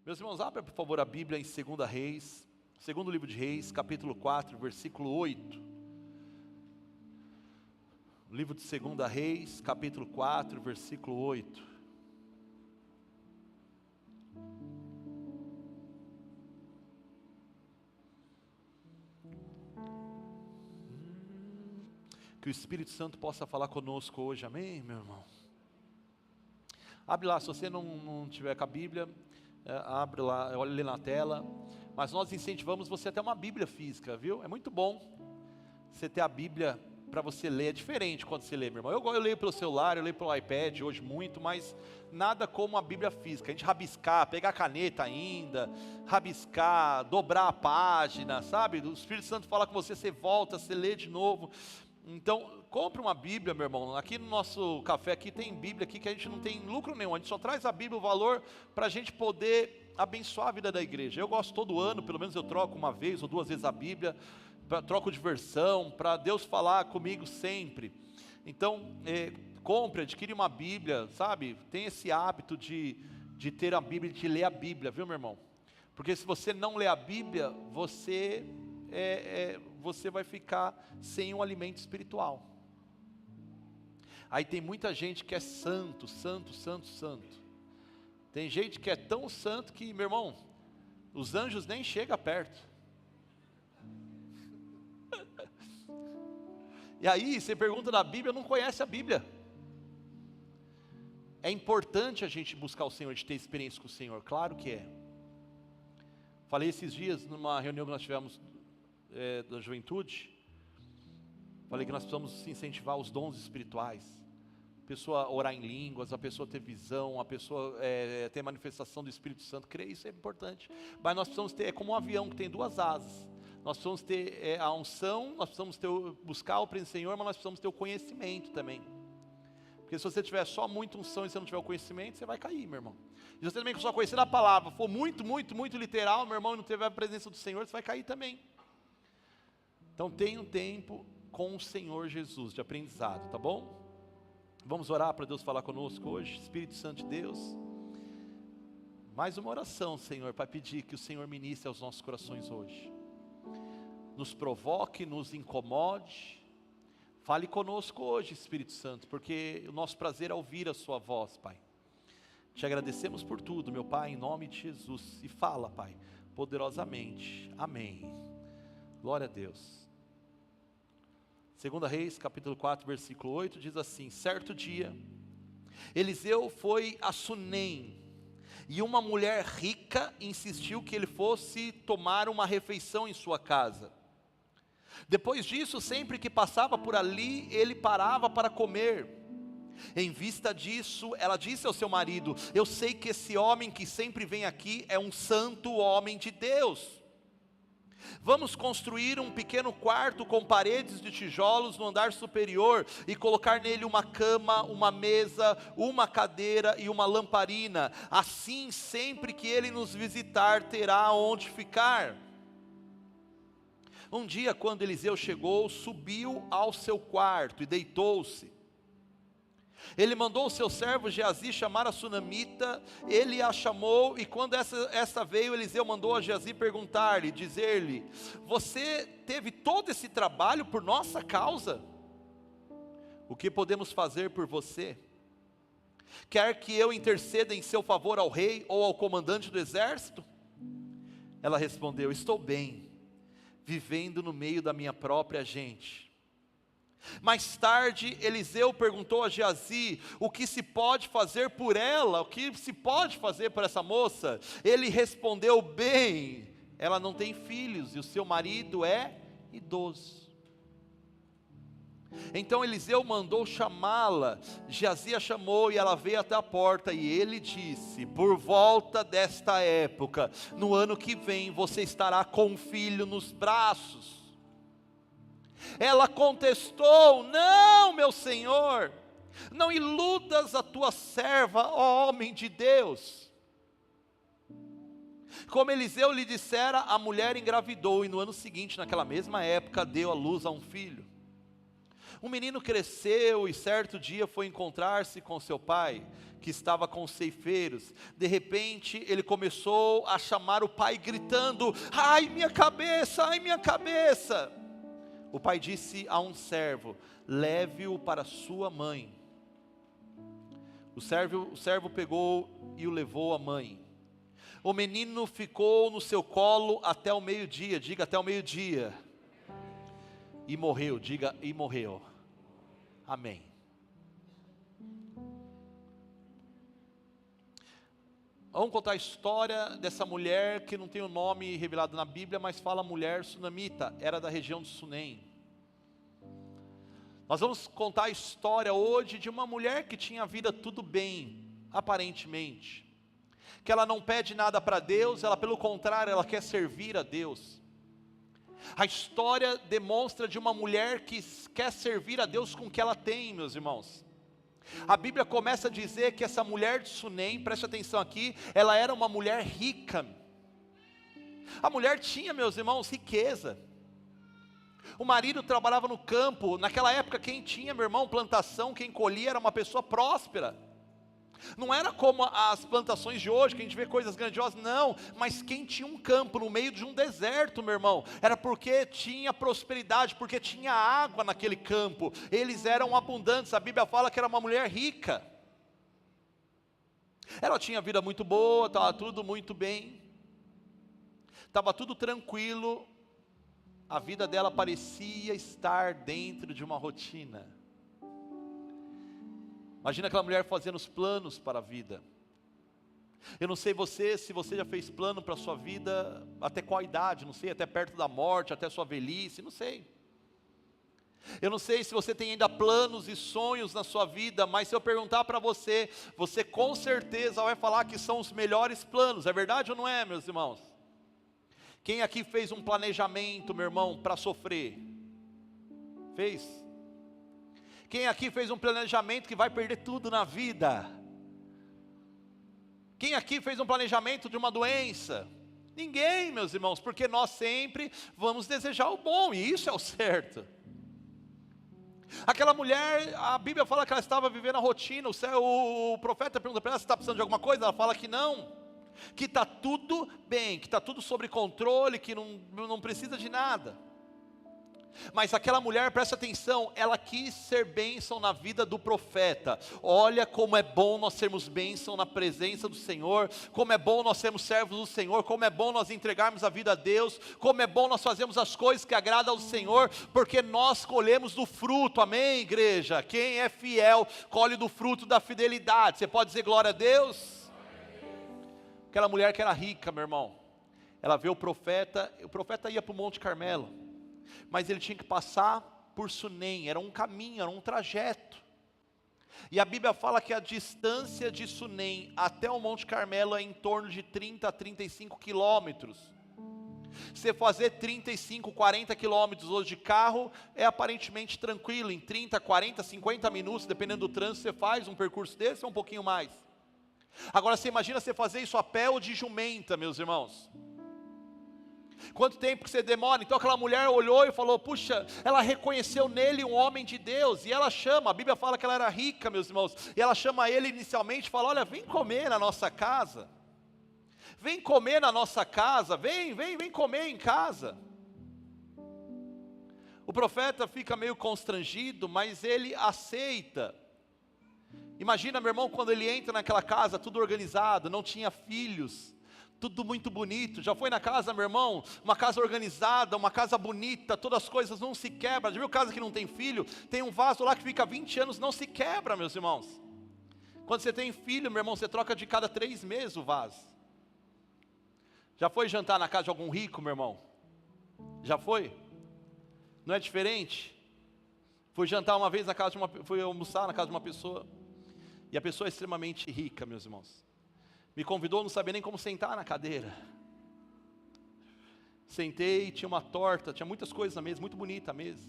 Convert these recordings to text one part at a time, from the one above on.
Meus irmãos, abra por favor a Bíblia em 2 Reis, segundo livro de Reis, capítulo 4, versículo 8. Livro de 2 Reis, capítulo 4, versículo 8. Que o Espírito Santo possa falar conosco hoje, amém, meu irmão? Abre lá, se você não tiver com a Bíblia, abre lá, olha ali na tela. Mas nós incentivamos você a ter uma Bíblia física, viu? É muito bom você ter a Bíblia para você ler. É diferente quando você lê, meu irmão. Eu leio pelo celular, eu leio pelo iPad hoje muito, mas nada como a Bíblia física. A gente rabiscar, pegar a caneta ainda, rabiscar, dobrar a página, sabe? O Espírito Santo fala com você, você volta, você lê de novo. Então, compre uma Bíblia, meu irmão. Aqui no nosso café aqui tem Bíblia aqui que a gente não tem lucro nenhum. A gente só traz a Bíblia, o valor, para a gente poder abençoar a vida da igreja. Eu gosto todo ano, pelo menos eu troco uma vez ou duas vezes a Bíblia, troco de versão, para Deus falar comigo sempre. Então, compre, adquire uma Bíblia, sabe? Tem esse hábito de ter a Bíblia, de ler a Bíblia, viu, meu irmão? Porque se você não ler a Bíblia, você vai ficar sem um alimento espiritual. Aí tem muita gente que é santo. Tem gente que é tão santo que, meu irmão, os anjos nem chegam perto. E aí você pergunta da Bíblia, não conhece a Bíblia. É importante a gente buscar o Senhor, de ter experiência com o Senhor, claro que é. Falei esses dias numa reunião que nós tivemos da juventude, falei que nós precisamos incentivar os dons espirituais, a pessoa orar em línguas, a pessoa ter visão, a pessoa ter manifestação do Espírito Santo, crer, isso é importante, mas nós precisamos ter, é como um avião que tem duas asas, nós precisamos ter a unção, nós precisamos buscar o Senhor, mas nós precisamos ter o conhecimento também, porque se você tiver só muita unção e você não tiver o conhecimento, você vai cair, meu irmão. E você também só conhecer a palavra, for muito literal, meu irmão, e não tiver a presença do Senhor, você vai cair também. Então tenha um tempo com o Senhor Jesus de aprendizado, tá bom? Vamos orar para Deus falar conosco hoje. Espírito Santo de Deus, mais uma oração, Senhor, para pedir que o Senhor ministre aos nossos corações hoje. Nos provoque, nos incomode. Fale conosco hoje, Espírito Santo, porque o nosso prazer é ouvir a sua voz, Pai. Te agradecemos por tudo, meu Pai, em nome de Jesus. E fala, Pai, poderosamente. Amém. Glória a Deus. 2 Reis, capítulo 4, versículo 8, diz assim: certo dia, Eliseu foi a Sunem, e uma mulher rica insistiu que ele fosse tomar uma refeição em sua casa. Depois disso, sempre que passava por ali, ele parava para comer. Em vista disso, ela disse ao seu marido: eu sei que esse homem que sempre vem aqui é um santo homem de Deus. Vamos construir um pequeno quarto com paredes de tijolos no andar superior e colocar nele uma cama, uma mesa, uma cadeira e uma lamparina. Assim, sempre que ele nos visitar, terá onde ficar. Um dia, quando Eliseu chegou, subiu ao seu quarto e deitou-se. Ele mandou o seu servo Geazi chamar a sunamita, ele a chamou, e quando essa veio, Eliseu mandou a Geazi perguntar-lhe, dizer-lhe: você teve todo esse trabalho por nossa causa? O que podemos fazer por você? Quer que eu interceda em seu favor ao rei ou ao comandante do exército? Ela respondeu: estou bem, vivendo no meio da minha própria gente. Mais tarde, Eliseu perguntou a Geazi o que se pode fazer por ela, o que se pode fazer por essa moça. Ele respondeu: bem, ela não tem filhos e o seu marido é idoso. Então Eliseu mandou chamá-la. Geazi a chamou e ela veio até a porta, e ele disse: por volta desta época, no ano que vem, você estará com um filho nos braços. Ela contestou: não, meu senhor, não iludas a tua serva, ó homem de Deus. Como Eliseu lhe dissera, a mulher engravidou, e no ano seguinte, naquela mesma época, deu à luz a um filho. Um menino cresceu e certo dia foi encontrar-se com seu pai, que estava com os ceifeiros. De repente ele começou a chamar o pai gritando: ai minha cabeça, ai minha cabeça. O pai disse a um servo: leve-o para sua mãe. O servo pegou e o levou à mãe. O menino ficou no seu colo até o meio-dia, diga até o meio-dia. E morreu, diga e morreu. Amém. Vamos contar a história dessa mulher que não tem o nome revelado na Bíblia, mas fala mulher sunamita, era da região de Sunem. Nós vamos contar a história hoje de uma mulher que tinha a vida tudo bem, aparentemente. Que ela não pede nada para Deus, ela pelo contrário, ela quer servir a Deus. A história demonstra de uma mulher que quer servir a Deus com o que ela tem, meus irmãos. A Bíblia começa a dizer que essa mulher de Sunem, preste atenção aqui, ela era uma mulher rica. A mulher tinha, meus irmãos, riqueza. O marido trabalhava no campo. Naquela época quem tinha, meu irmão, plantação, quem colhia era uma pessoa próspera. Não era como as plantações de hoje, que a gente vê coisas grandiosas, não. Mas quem tinha um campo no meio de um deserto, meu irmão, era porque tinha prosperidade, porque tinha água naquele campo. Eles eram abundantes, a Bíblia fala que era uma mulher rica. Ela tinha vida muito boa, estava tudo muito bem. Estava tudo tranquilo. A vida dela parecia estar dentro de uma rotina. Imagina aquela mulher fazendo os planos para a vida. Eu não sei se você já fez plano para a sua vida, até qual idade, não sei, até perto da morte, até a sua velhice, não sei. Eu não sei se você tem ainda planos e sonhos na sua vida, mas se eu perguntar para você, você com certeza vai falar que são os melhores planos, é verdade ou não é, meus irmãos? Quem aqui fez um planejamento, meu irmão, para sofrer? Fez? Quem aqui fez um planejamento que vai perder tudo na vida? Quem aqui fez um planejamento de uma doença? Ninguém, meus irmãos, porque nós sempre vamos desejar o bom, e isso é o certo. Aquela mulher, a Bíblia fala que ela estava vivendo a rotina, o profeta pergunta para ela se está precisando de alguma coisa, ela fala que não, que está tudo bem, que está tudo sob controle, que não precisa de nada. Mas aquela mulher, presta atenção, ela quis ser bênção na vida do profeta. Olha como é bom nós sermos bênção na presença do Senhor, como é bom nós sermos servos do Senhor, como é bom nós entregarmos a vida a Deus, como é bom nós fazermos as coisas que agradam ao Senhor, porque nós colhemos do fruto, amém, igreja? Quem é fiel, colhe do fruto da fidelidade. Você pode dizer glória a Deus? Aquela mulher que era rica, meu irmão, ela vê o profeta ia para o Monte Carmelo, mas ele tinha que passar por Sunem, era um caminho, era um trajeto. E a Bíblia fala que a distância de Sunem até o Monte Carmelo é em torno de 30 a 35 quilômetros. Você fazer 35, 40 quilômetros hoje de carro é aparentemente tranquilo, em 30, 40, 50 minutos, dependendo do trânsito, você faz um percurso desse ou um pouquinho mais. Agora você imagina você fazer isso a pé ou de jumenta, meus irmãos. Quanto tempo que você demora? Então aquela mulher olhou e falou, puxa, ela reconheceu nele um homem de Deus, e ela chama, a Bíblia fala que ela era rica, meus irmãos, e ela chama ele inicialmente e fala, olha, vem comer na nossa casa, vem comer na nossa casa, vem comer em casa. O profeta fica meio constrangido, mas ele aceita. Imagina, meu irmão, quando ele entra naquela casa, tudo organizado, não tinha filhos, tudo muito bonito. Já foi na casa, meu irmão, uma casa organizada, uma casa bonita, todas as coisas não se quebram. Já viu casa que não tem filho? Tem um vaso lá que fica 20 anos, não se quebra, meus irmãos. Quando você tem filho, meu irmão, você troca de cada 3 meses o vaso. Já foi jantar na casa de algum rico, meu irmão? Já foi? Não é diferente? Fui jantar uma vez fui almoçar na casa de uma pessoa, e a pessoa é extremamente rica, meus irmãos. Me convidou, não sabia nem como sentar na cadeira. Sentei, tinha uma torta, tinha muitas coisas na mesa, muito bonita a mesa.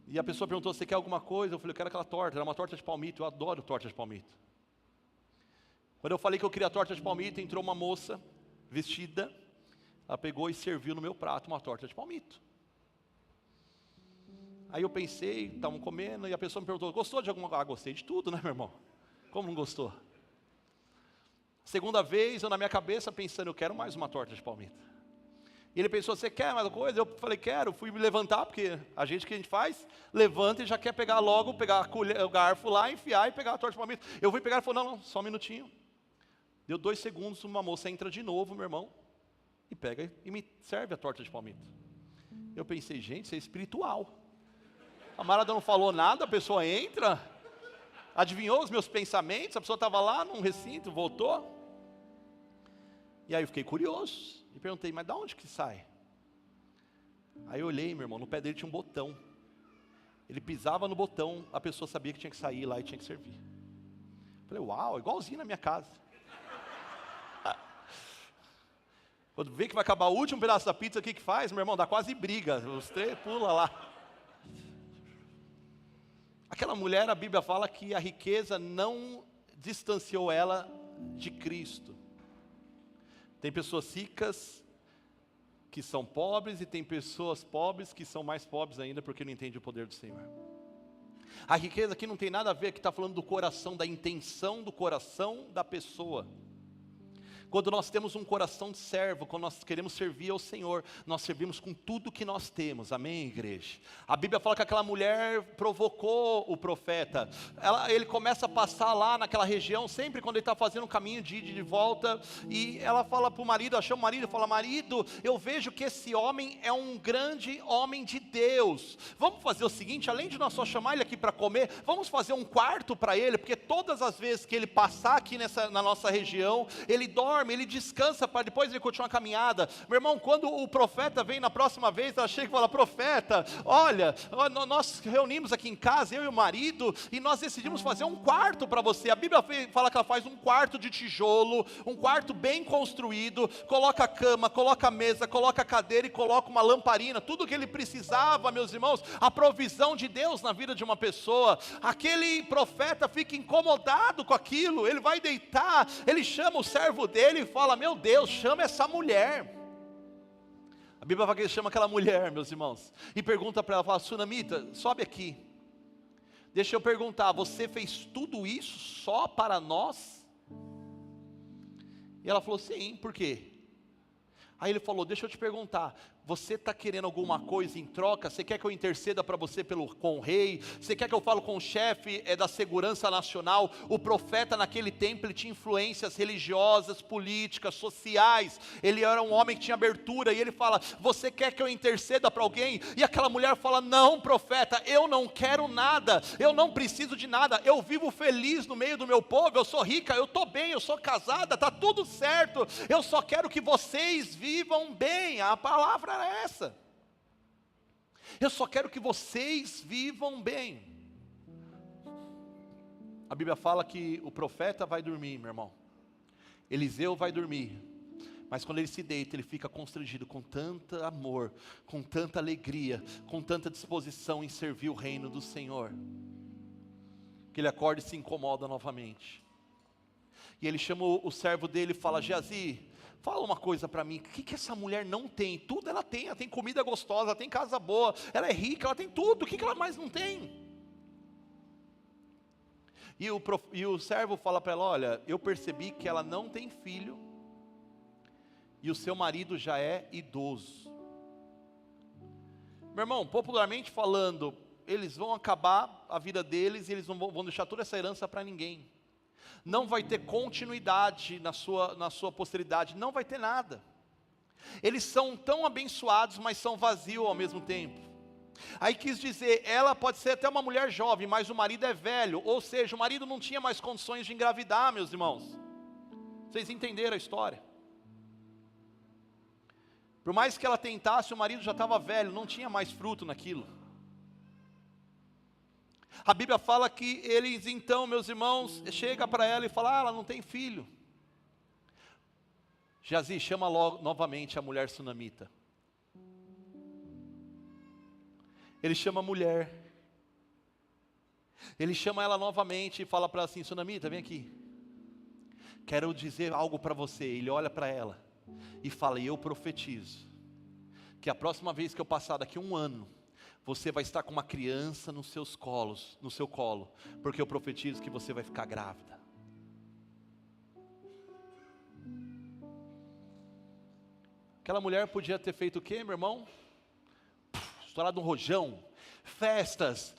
E a pessoa perguntou, você quer alguma coisa? Eu falei, eu quero aquela torta, era uma torta de palmito, eu adoro torta de palmito. Quando eu falei que eu queria torta de palmito, entrou uma moça, vestida, ela pegou e serviu no meu prato uma torta de palmito. Aí eu pensei, estavam comendo, e a pessoa me perguntou, gostou de alguma coisa? Ah, gostei de tudo, né, meu irmão? Como não gostou? Segunda vez, eu na minha cabeça pensando, eu quero mais uma torta de palmito. E ele pensou, você quer mais uma coisa? Eu falei, quero. Fui me levantar, porque a gente faz, levanta e já quer pegar logo, pegar a colher, o garfo lá, enfiar e pegar a torta de palmito. Eu fui pegar e falou, não, só um minutinho. Deu 2 segundos, uma moça entra de novo, meu irmão, e pega e me serve a torta de palmito. Eu pensei, gente, isso é espiritual. A Marada não falou nada, a pessoa entra, adivinhou os meus pensamentos, a pessoa estava lá num recinto, voltou. E aí eu fiquei curioso, e perguntei, mas de onde que sai? Aí eu olhei, meu irmão, no pé dele tinha um botão. Ele pisava no botão, a pessoa sabia que tinha que sair lá e tinha que servir. Falei, uau, igualzinho na minha casa. Quando vê que vai acabar o último pedaço da pizza, o que faz? Meu irmão, dá quase briga, os 3 pula lá. Aquela mulher, a Bíblia fala que a riqueza não distanciou ela de Cristo. Tem pessoas ricas que são pobres e tem pessoas pobres que são mais pobres ainda porque não entendem o poder do Senhor. A riqueza aqui não tem nada a ver, que está falando do coração, da intenção do coração da pessoa. Quando nós temos um coração de servo, quando nós queremos servir ao Senhor, nós servimos com tudo que nós temos, amém, igreja? A Bíblia fala que aquela mulher provocou o profeta, ele começa a passar lá naquela região, sempre quando ele está fazendo um caminho de ida e de volta, e ela fala para o marido, ela chama o marido e fala, marido, eu vejo que esse homem é um grande homem de Deus, vamos fazer o seguinte, além de nós só chamar ele aqui para comer, vamos fazer um quarto para ele, porque todas as vezes que ele passar aqui na nossa região, ele dorme, ele descansa para depois ele continuar a caminhada. Meu irmão, quando o profeta vem na próxima vez, ela chega e fala, profeta, olha, nós reunimos aqui em casa, eu e o marido, e nós decidimos fazer um quarto para você. A Bíblia fala que ela faz um quarto de tijolo, um quarto bem construído, coloca a cama, coloca a mesa, coloca a cadeira e coloca uma lamparina, tudo que ele precisava, meus irmãos, a provisão de Deus na vida de uma pessoa. Aquele profeta fica incomodado com aquilo, ele vai deitar, ele chama o servo dele e fala, meu Deus, chama essa mulher. A Bíblia fala que ele chama aquela mulher, meus irmãos, e pergunta para ela, fala, Sunamita, sobe aqui, deixa eu perguntar, você fez tudo isso só para nós? E ela falou, sim, por quê? Aí ele falou, deixa eu te perguntar, você está querendo alguma coisa em troca? Você quer que eu interceda para você com o rei? Você quer que eu fale com o chefe da segurança nacional? O profeta naquele tempo, ele tinha influências religiosas, políticas, sociais, ele era um homem que tinha abertura, e ele fala, você quer que eu interceda para alguém? E aquela mulher fala, não profeta, eu não quero nada, eu não preciso de nada, eu vivo feliz no meio do meu povo, eu sou rica, eu estou bem, eu sou casada, está tudo certo, eu só quero que vocês vivam bem. A palavra era essa, eu só quero que vocês vivam bem. A Bíblia fala que o profeta vai dormir, meu irmão, Eliseu vai dormir, mas quando ele se deita, ele fica constrangido com tanto amor, com tanta alegria, com tanta disposição em servir o reino do Senhor, que ele acorda e se incomoda novamente. E ele chama o servo dele e fala, Geazi, fala uma coisa para mim, o que essa mulher não tem? Tudo ela tem comida gostosa, ela tem casa boa, ela é rica, ela tem tudo, o que ela mais não tem? E o servo fala para ela, olha, eu percebi que ela não tem filho, e o seu marido já é idoso. Meu irmão, popularmente falando, eles vão acabar a vida deles, e eles não vão deixar toda essa herança para ninguém. Não vai ter continuidade na sua posteridade, não vai ter nada. Eles são tão abençoados, mas são vazios ao mesmo tempo. Aí quis dizer, ela pode ser até uma mulher jovem, mas o marido é velho, ou seja, o marido não tinha mais condições de engravidar, meus irmãos. Vocês entenderam a história? Por mais que ela tentasse, o marido já estava velho, não tinha mais fruto naquilo. A Bíblia fala que eles então, meus irmãos, chega para ela e fala, ela não tem filho. Geazi, chama logo novamente a mulher sunamita. Ele chama a mulher. Ele chama ela novamente e fala para ela assim, sunamita, vem aqui. Quero dizer algo para você. Ele olha para ela e fala, eu profetizo, que a próxima vez que eu passar daqui 1 ano, você vai estar com uma criança nos seus colos, no seu colo, porque eu profetizo que você vai ficar grávida. Aquela mulher podia ter feito o quê, meu irmão? Estourado um rojão, festas,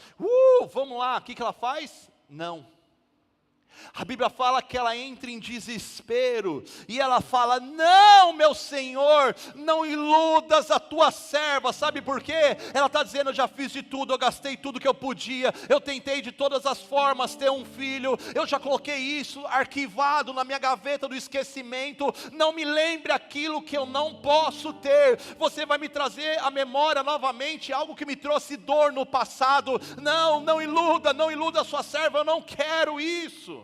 vamos lá, o que ela faz? Não. A Bíblia fala que ela entra em desespero, e ela fala, não, meu Senhor, não iludas a tua serva. Sabe por quê? Ela está dizendo, eu já fiz de tudo, eu gastei tudo que eu podia, eu tentei de todas as formas ter um filho, eu já coloquei isso arquivado na minha gaveta do esquecimento, não me lembre aquilo que eu não posso ter, você vai me trazer à memória novamente algo que me trouxe dor no passado. Não iluda a sua serva, eu não quero isso.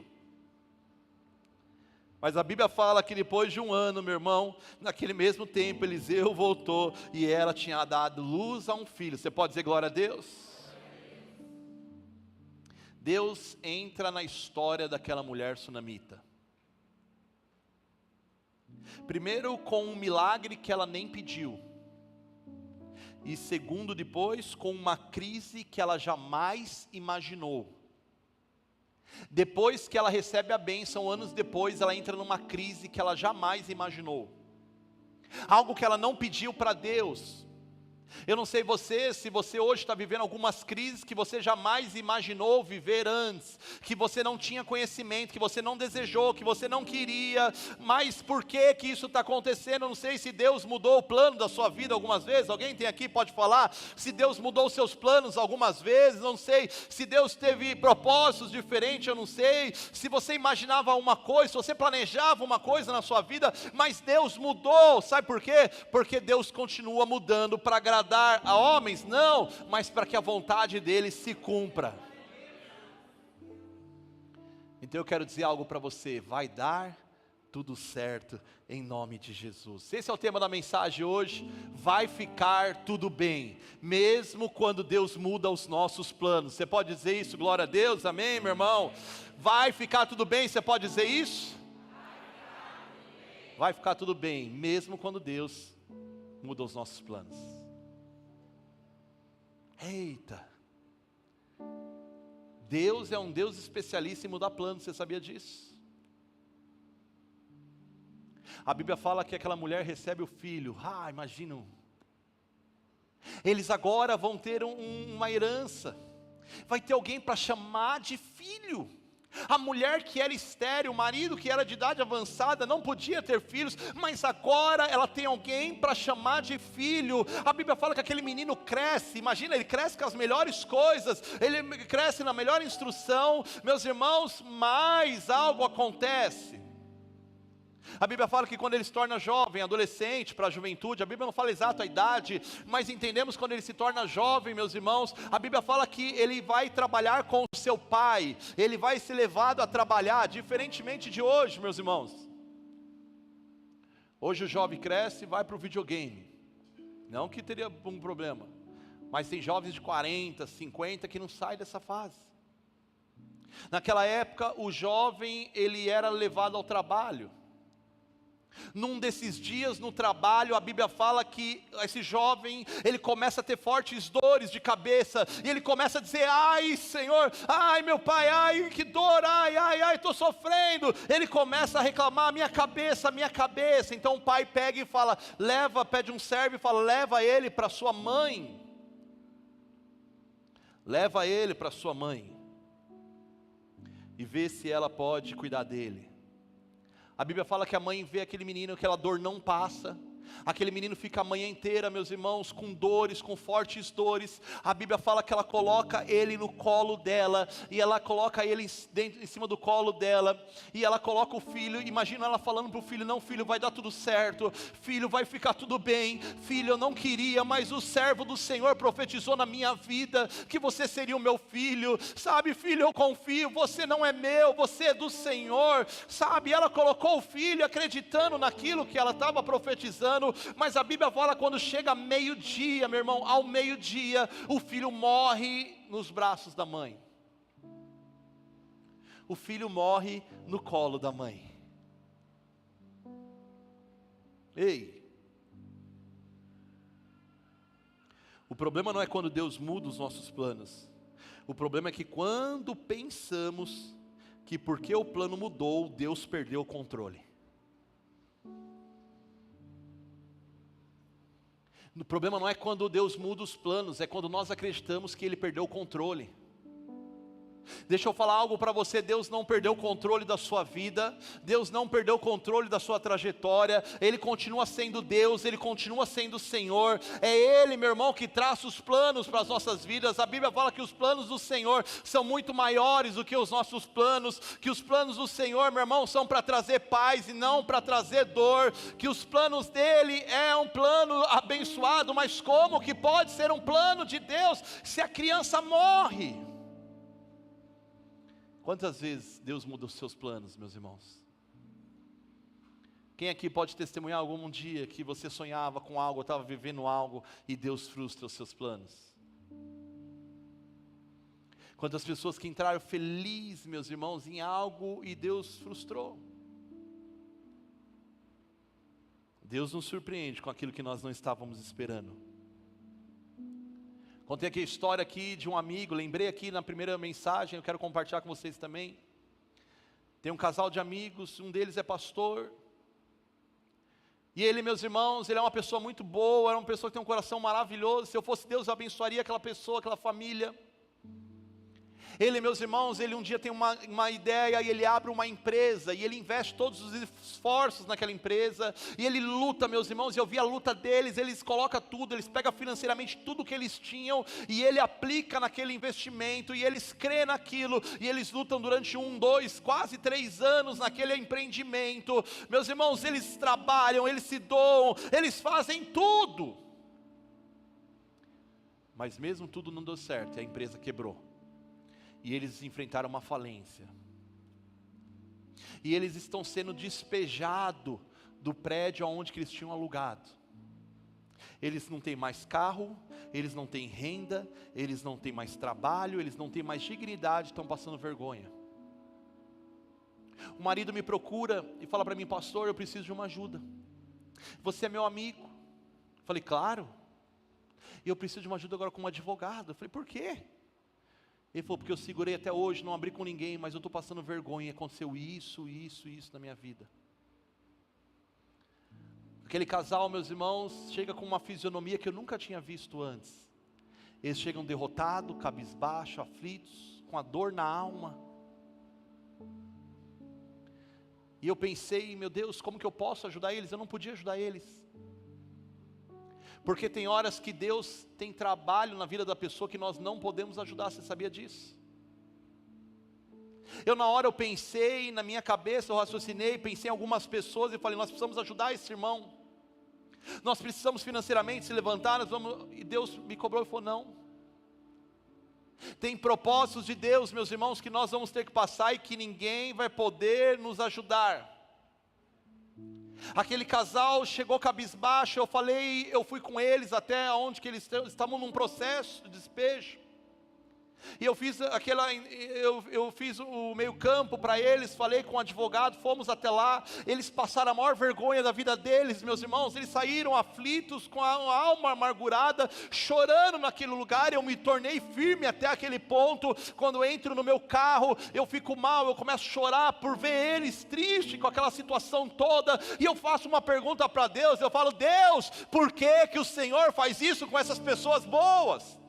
Mas a Bíblia fala que depois de um ano, meu irmão, naquele mesmo tempo, Eliseu voltou e ela tinha dado luz a um filho. Você pode dizer glória a Deus? Deus entra na história daquela mulher sunamita. Primeiro com um milagre que ela nem pediu. E segundo depois com uma crise que ela jamais imaginou. Depois que ela recebe a bênção, anos depois, ela entra numa crise que ela jamais imaginou. Algo que ela não pediu para Deus. Eu não sei você, se você hoje está vivendo algumas crises que você jamais imaginou viver antes, que você não tinha conhecimento, que você não desejou, que você não queria, mas por que que isso está acontecendo? Eu não sei se Deus mudou o plano da sua vida algumas vezes. Alguém tem aqui, pode falar, se Deus mudou os seus planos algumas vezes. Não sei se Deus teve propósitos diferentes, eu não sei, se você imaginava uma coisa, se você planejava uma coisa na sua vida, mas Deus mudou. Sabe por quê? Porque Deus continua mudando para agradar a homens, não, mas para que a vontade dele se cumpra. Então eu quero dizer algo para você, vai dar tudo certo em nome de Jesus. Esse é o tema da mensagem hoje, vai ficar tudo bem, mesmo quando Deus muda os nossos planos. Você pode dizer isso, glória a Deus, amém, meu irmão? Vai ficar tudo bem, você pode dizer isso? Vai ficar tudo bem, mesmo quando Deus muda os nossos planos. Eita, Deus é um Deus especialista em mudar planos, você sabia disso? A Bíblia fala que aquela mulher recebe o filho, imagina, eles agora vão ter uma herança, vai ter alguém para chamar de filho. A mulher que era estéril, o marido que era de idade avançada, não podia ter filhos, mas agora ela tem alguém para chamar de filho. A Bíblia fala que aquele menino cresce, imagina, ele cresce com as melhores coisas, ele cresce na melhor instrução, meus irmãos, mas algo acontece. A Bíblia fala que quando ele se torna jovem, adolescente, para a juventude, a Bíblia não fala exato a idade, mas entendemos quando ele se torna jovem, meus irmãos, a Bíblia fala que ele vai trabalhar com o seu pai, ele vai ser levado a trabalhar, diferentemente de hoje, meus irmãos. Hoje o jovem cresce e vai para o videogame, não que teria um problema, mas tem jovens de 40, 50 que não saem dessa fase. Naquela época o jovem, ele era levado ao trabalho. Num desses dias no trabalho, a Bíblia fala que esse jovem, ele começa a ter fortes dores de cabeça, e ele começa a dizer, ai Senhor, ai meu pai, ai que dor, ai, estou sofrendo. Ele começa a reclamar, minha cabeça, então o pai pega e fala, pede um servo e fala, leva ele para sua mãe, e vê se ela pode cuidar dele. A Bíblia fala que a mãe vê aquele menino, aquela dor não passa, aquele menino fica a manhã inteira, meus irmãos, com dores, com fortes dores. A Bíblia fala que ela coloca ele no colo dela, e ela coloca ele em cima do colo dela, e ela coloca o filho. Imagina ela falando para o filho, não filho, vai dar tudo certo, filho, vai ficar tudo bem, filho, eu não queria, mas o servo do Senhor profetizou na minha vida, que você seria o meu filho, sabe filho, eu confio, você não é meu, você é do Senhor, sabe, ela colocou o filho acreditando naquilo que ela estava profetizando. Mas a Bíblia fala quando chega meio-dia, meu irmão, ao meio-dia, o filho morre nos braços da mãe. O filho morre no colo da mãe. Ei! O problema não é quando Deus muda os nossos planos. O problema é que quando pensamos que porque o plano mudou, Deus perdeu o controle. O problema não é quando Deus muda os planos, é quando nós acreditamos que Ele perdeu o controle. Deixa eu falar algo para você, Deus não perdeu o controle da sua vida, Deus não perdeu o controle da sua trajetória, Ele continua sendo Deus, Ele continua sendo o Senhor, é Ele, meu irmão, que traça os planos para as nossas vidas. A Bíblia fala que os planos do Senhor são muito maiores do que os nossos planos, que os planos do Senhor, meu irmão, são para trazer paz e não para trazer dor, que os planos dEle é um plano abençoado, mas como que pode ser um plano de Deus se a criança morre? Quantas vezes Deus muda os seus planos, meus irmãos? Quem aqui pode testemunhar algum dia que você sonhava com algo, estava vivendo algo e Deus frustra os seus planos? Quantas pessoas que entraram felizes, meus irmãos, em algo e Deus frustrou? Deus nos surpreende com aquilo que nós não estávamos esperando. Contei aqui a história aqui de um amigo, lembrei aqui na primeira mensagem, eu quero compartilhar com vocês também. Tem um casal de amigos, um deles é pastor. E ele, meus irmãos, ele é uma pessoa muito boa, é uma pessoa que tem um coração maravilhoso. Se eu fosse Deus, eu abençoaria aquela pessoa, aquela família. Ele, meus irmãos, ele um dia tem uma ideia e ele abre uma empresa e ele investe todos os esforços naquela empresa e ele luta, meus irmãos, e eu vi a luta deles, eles colocam tudo, eles pegam financeiramente tudo que eles tinham e ele aplica naquele investimento e eles crêem naquilo e eles lutam durante 1, 2, quase 3 anos naquele empreendimento. Meus irmãos, eles trabalham, eles se doam, eles fazem tudo, mas mesmo tudo não deu certo e a empresa quebrou. E eles enfrentaram uma falência. E eles estão sendo despejados do prédio onde eles tinham alugado. Eles não têm mais carro, eles não têm renda, eles não têm mais trabalho, eles não têm mais dignidade, estão passando vergonha. O marido me procura e fala para mim: pastor, eu preciso de uma ajuda. Você é meu amigo? Eu falei: claro. E eu preciso de uma ajuda agora como advogado. Eu falei: por quê? Ele falou: porque eu segurei até hoje, não abri com ninguém, mas eu estou passando vergonha, aconteceu isso na minha vida. Aquele casal, meus irmãos, chega com uma fisionomia que eu nunca tinha visto antes. Eles chegam derrotados, cabisbaixos, aflitos, com a dor na alma. E eu pensei: meu Deus, como que eu posso ajudar eles? Eu não podia ajudar eles. Porque tem horas que Deus tem trabalho na vida da pessoa que nós não podemos ajudar. Você sabia disso? Na hora eu pensei, na minha cabeça eu raciocinei, pensei em algumas pessoas e falei: nós precisamos ajudar esse irmão. Nós precisamos financeiramente se levantar, e Deus me cobrou e falou: não. Tem propósitos de Deus, meus irmãos, que nós vamos ter que passar e que ninguém vai poder nos ajudar. Aquele casal chegou cabisbaixo, eu fui com eles até onde que eles estavam num processo de despejo. E eu fiz o meio campo para eles, falei com o advogado, fomos até lá. Eles passaram a maior vergonha da vida deles, meus irmãos. Eles saíram aflitos, com a alma amargurada, chorando naquele lugar. Eu me tornei firme até aquele ponto. Quando eu entro no meu carro, eu fico mal, eu começo a chorar por ver eles tristes com aquela situação toda. E eu faço uma pergunta para Deus, eu falo: Deus, por que que o Senhor faz isso com essas pessoas boas?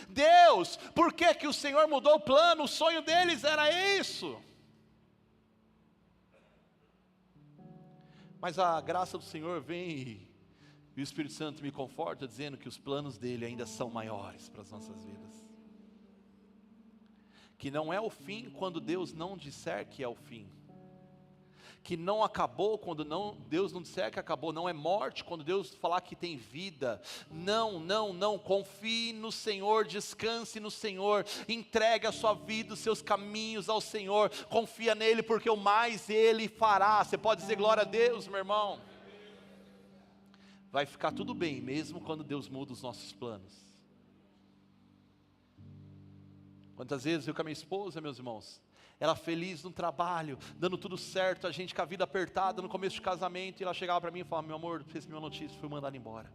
Deus, por que que o Senhor mudou o plano? O sonho deles era isso. Mas a graça do Senhor vem e o Espírito Santo me conforta, dizendo que os planos dele ainda são maiores para as nossas vidas. Que não é o fim quando Deus não disser que é o fim. Que não acabou quando Deus não disser que acabou. Não é morte quando Deus falar que tem vida. Não, confie no Senhor, descanse no Senhor, entregue a sua vida, os seus caminhos ao Senhor, confia nele, porque o mais Ele fará. Você pode dizer glória a Deus, meu irmão? Vai ficar tudo bem, mesmo quando Deus muda os nossos planos. Quantas vezes eu com a minha esposa, meus irmãos, ela feliz no trabalho, dando tudo certo, a gente com a vida apertada no começo do casamento, e ela chegava para mim e falava: meu amor, fez minha notícia, fui mandado embora.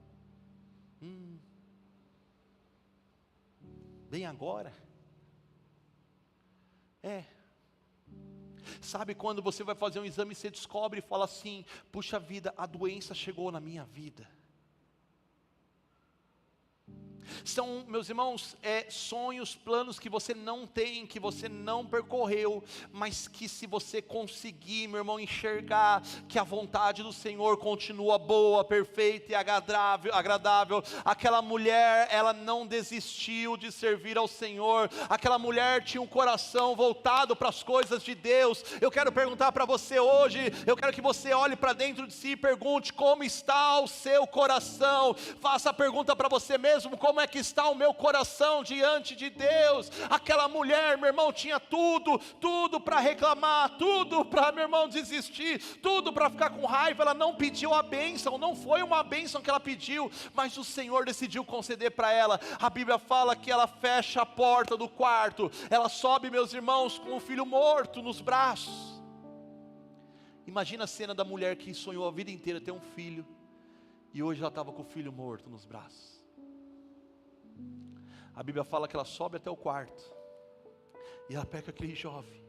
bem agora. Sabe quando você vai fazer um exame e você descobre e fala assim: puxa vida, a doença chegou na minha vida. São, meus irmãos, sonhos, planos que você não tem, que você não percorreu, mas que se você conseguir, meu irmão, enxergar que a vontade do Senhor continua boa, perfeita e agradável. Aquela mulher, ela não desistiu de servir ao Senhor. Aquela mulher tinha um coração voltado para as coisas de Deus. Eu quero perguntar para você hoje, eu quero que você olhe para dentro de si e pergunte: como está o seu coração? Faça a pergunta para você mesmo: como é que está o meu coração diante de Deus? Aquela mulher, meu irmão, tinha tudo para reclamar, tudo para, meu irmão, desistir, tudo para ficar com raiva. Ela não pediu a bênção, não foi uma bênção que ela pediu, mas o Senhor decidiu conceder para ela. A Bíblia fala que ela fecha a porta do quarto, ela sobe, meus irmãos, com o filho morto nos braços. Imagina a cena da mulher que sonhou a vida inteira ter um filho, e hoje ela estava com o filho morto nos braços. A Bíblia fala que ela sobe até o quarto, e ela pega aquele jovem,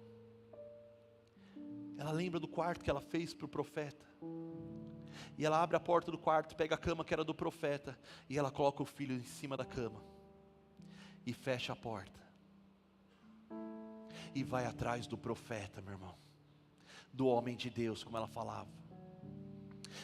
ela lembra do quarto que ela fez para o profeta, e ela abre a porta do quarto, pega a cama que era do profeta, e ela coloca o filho em cima da cama, e fecha a porta, e vai atrás do profeta, meu irmão, do homem de Deus, como ela falava.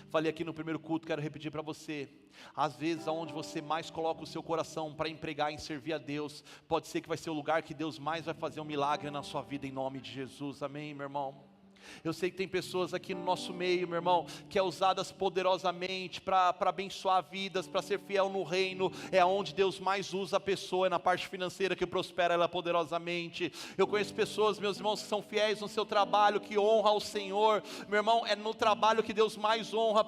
Falei aqui no primeiro culto, quero repetir para você: às vezes aonde você mais coloca o seu coração para empregar em servir a Deus, pode ser que vai ser o lugar que Deus mais vai fazer um milagre na sua vida, em nome de Jesus. Amém, meu irmão? Eu sei que tem pessoas aqui no nosso meio, meu irmão, que é usadas poderosamente para abençoar vidas, para ser fiel no reino. É onde Deus mais usa a pessoa, é na parte financeira que prospera ela poderosamente. Eu conheço pessoas, meus irmãos, que são fiéis no seu trabalho, que honra ao Senhor. Meu irmão, é no trabalho que Deus mais honra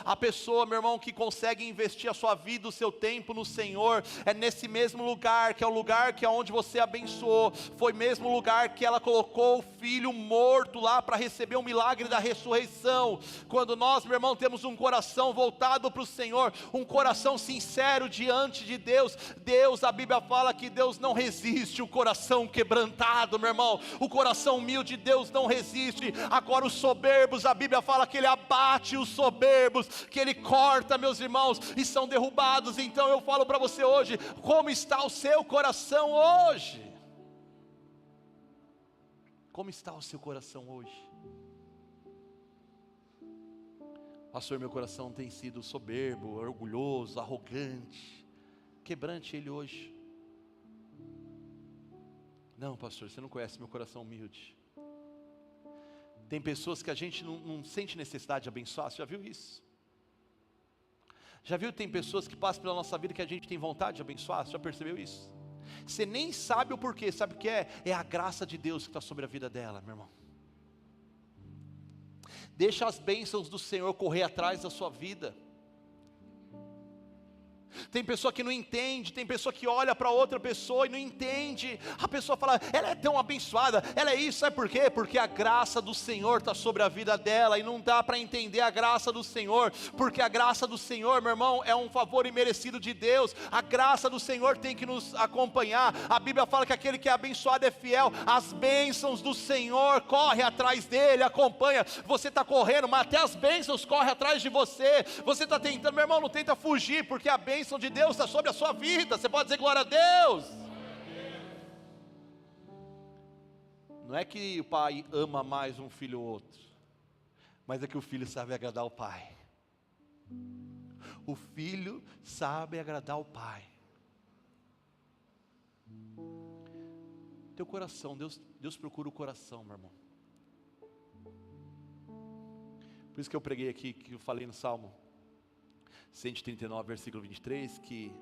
a pessoa, meu irmão, que consegue investir a sua vida, o seu tempo no Senhor. É nesse mesmo lugar, que é o lugar que é onde você abençoou, foi mesmo lugar que ela colocou o filho morto lá para receber o milagre da ressurreição. Quando nós, meu irmão, temos um coração voltado para o Senhor, um coração sincero diante de Deus, a Bíblia fala que Deus não resiste o coração quebrantado, meu irmão. O coração humilde Deus não resiste. Agora os soberbos, a Bíblia fala que Ele abate os soberbos, que Ele corta, meus irmãos, e são derrubados. Então eu falo para você hoje: como está o seu coração hoje? Como está o seu coração hoje? Pastor, meu coração tem sido soberbo, orgulhoso, arrogante. Quebrante ele hoje. Não, pastor, você não conhece meu coração humilde. Tem pessoas que a gente não sente necessidade de abençoar. Você já viu isso? Já viu que tem pessoas que passam pela nossa vida que a gente tem vontade de abençoar? Você já percebeu isso? Você nem sabe o porquê. Sabe o que é? É a graça de Deus que está sobre a vida dela, meu irmão. Deixa as bênçãos do Senhor correr atrás da sua vida. Tem pessoa que não entende, tem pessoa que olha para outra pessoa e não entende. A pessoa fala: ela é tão abençoada, ela é isso, sabe por quê? Porque a graça do Senhor está sobre a vida dela, e não dá para entender a graça do Senhor, porque a graça do Senhor, meu irmão, é um favor imerecido de Deus. A graça do Senhor tem que nos acompanhar. A Bíblia fala que aquele que é abençoado é fiel. As bênçãos do Senhor correm atrás dele, acompanha. Você está correndo, mas até as bênçãos correm atrás de você. Você está tentando, meu irmão, não tenta fugir, porque a bênção de Deus está sobre a sua vida. Você pode dizer glória a Deus? Não é que o pai ama mais um filho ou outro, mas é que o filho sabe agradar o pai. O filho sabe agradar o pai. Teu coração, Deus procura o coração, meu irmão. Por isso que eu preguei aqui, que eu falei no Salmo 139, versículo 23, que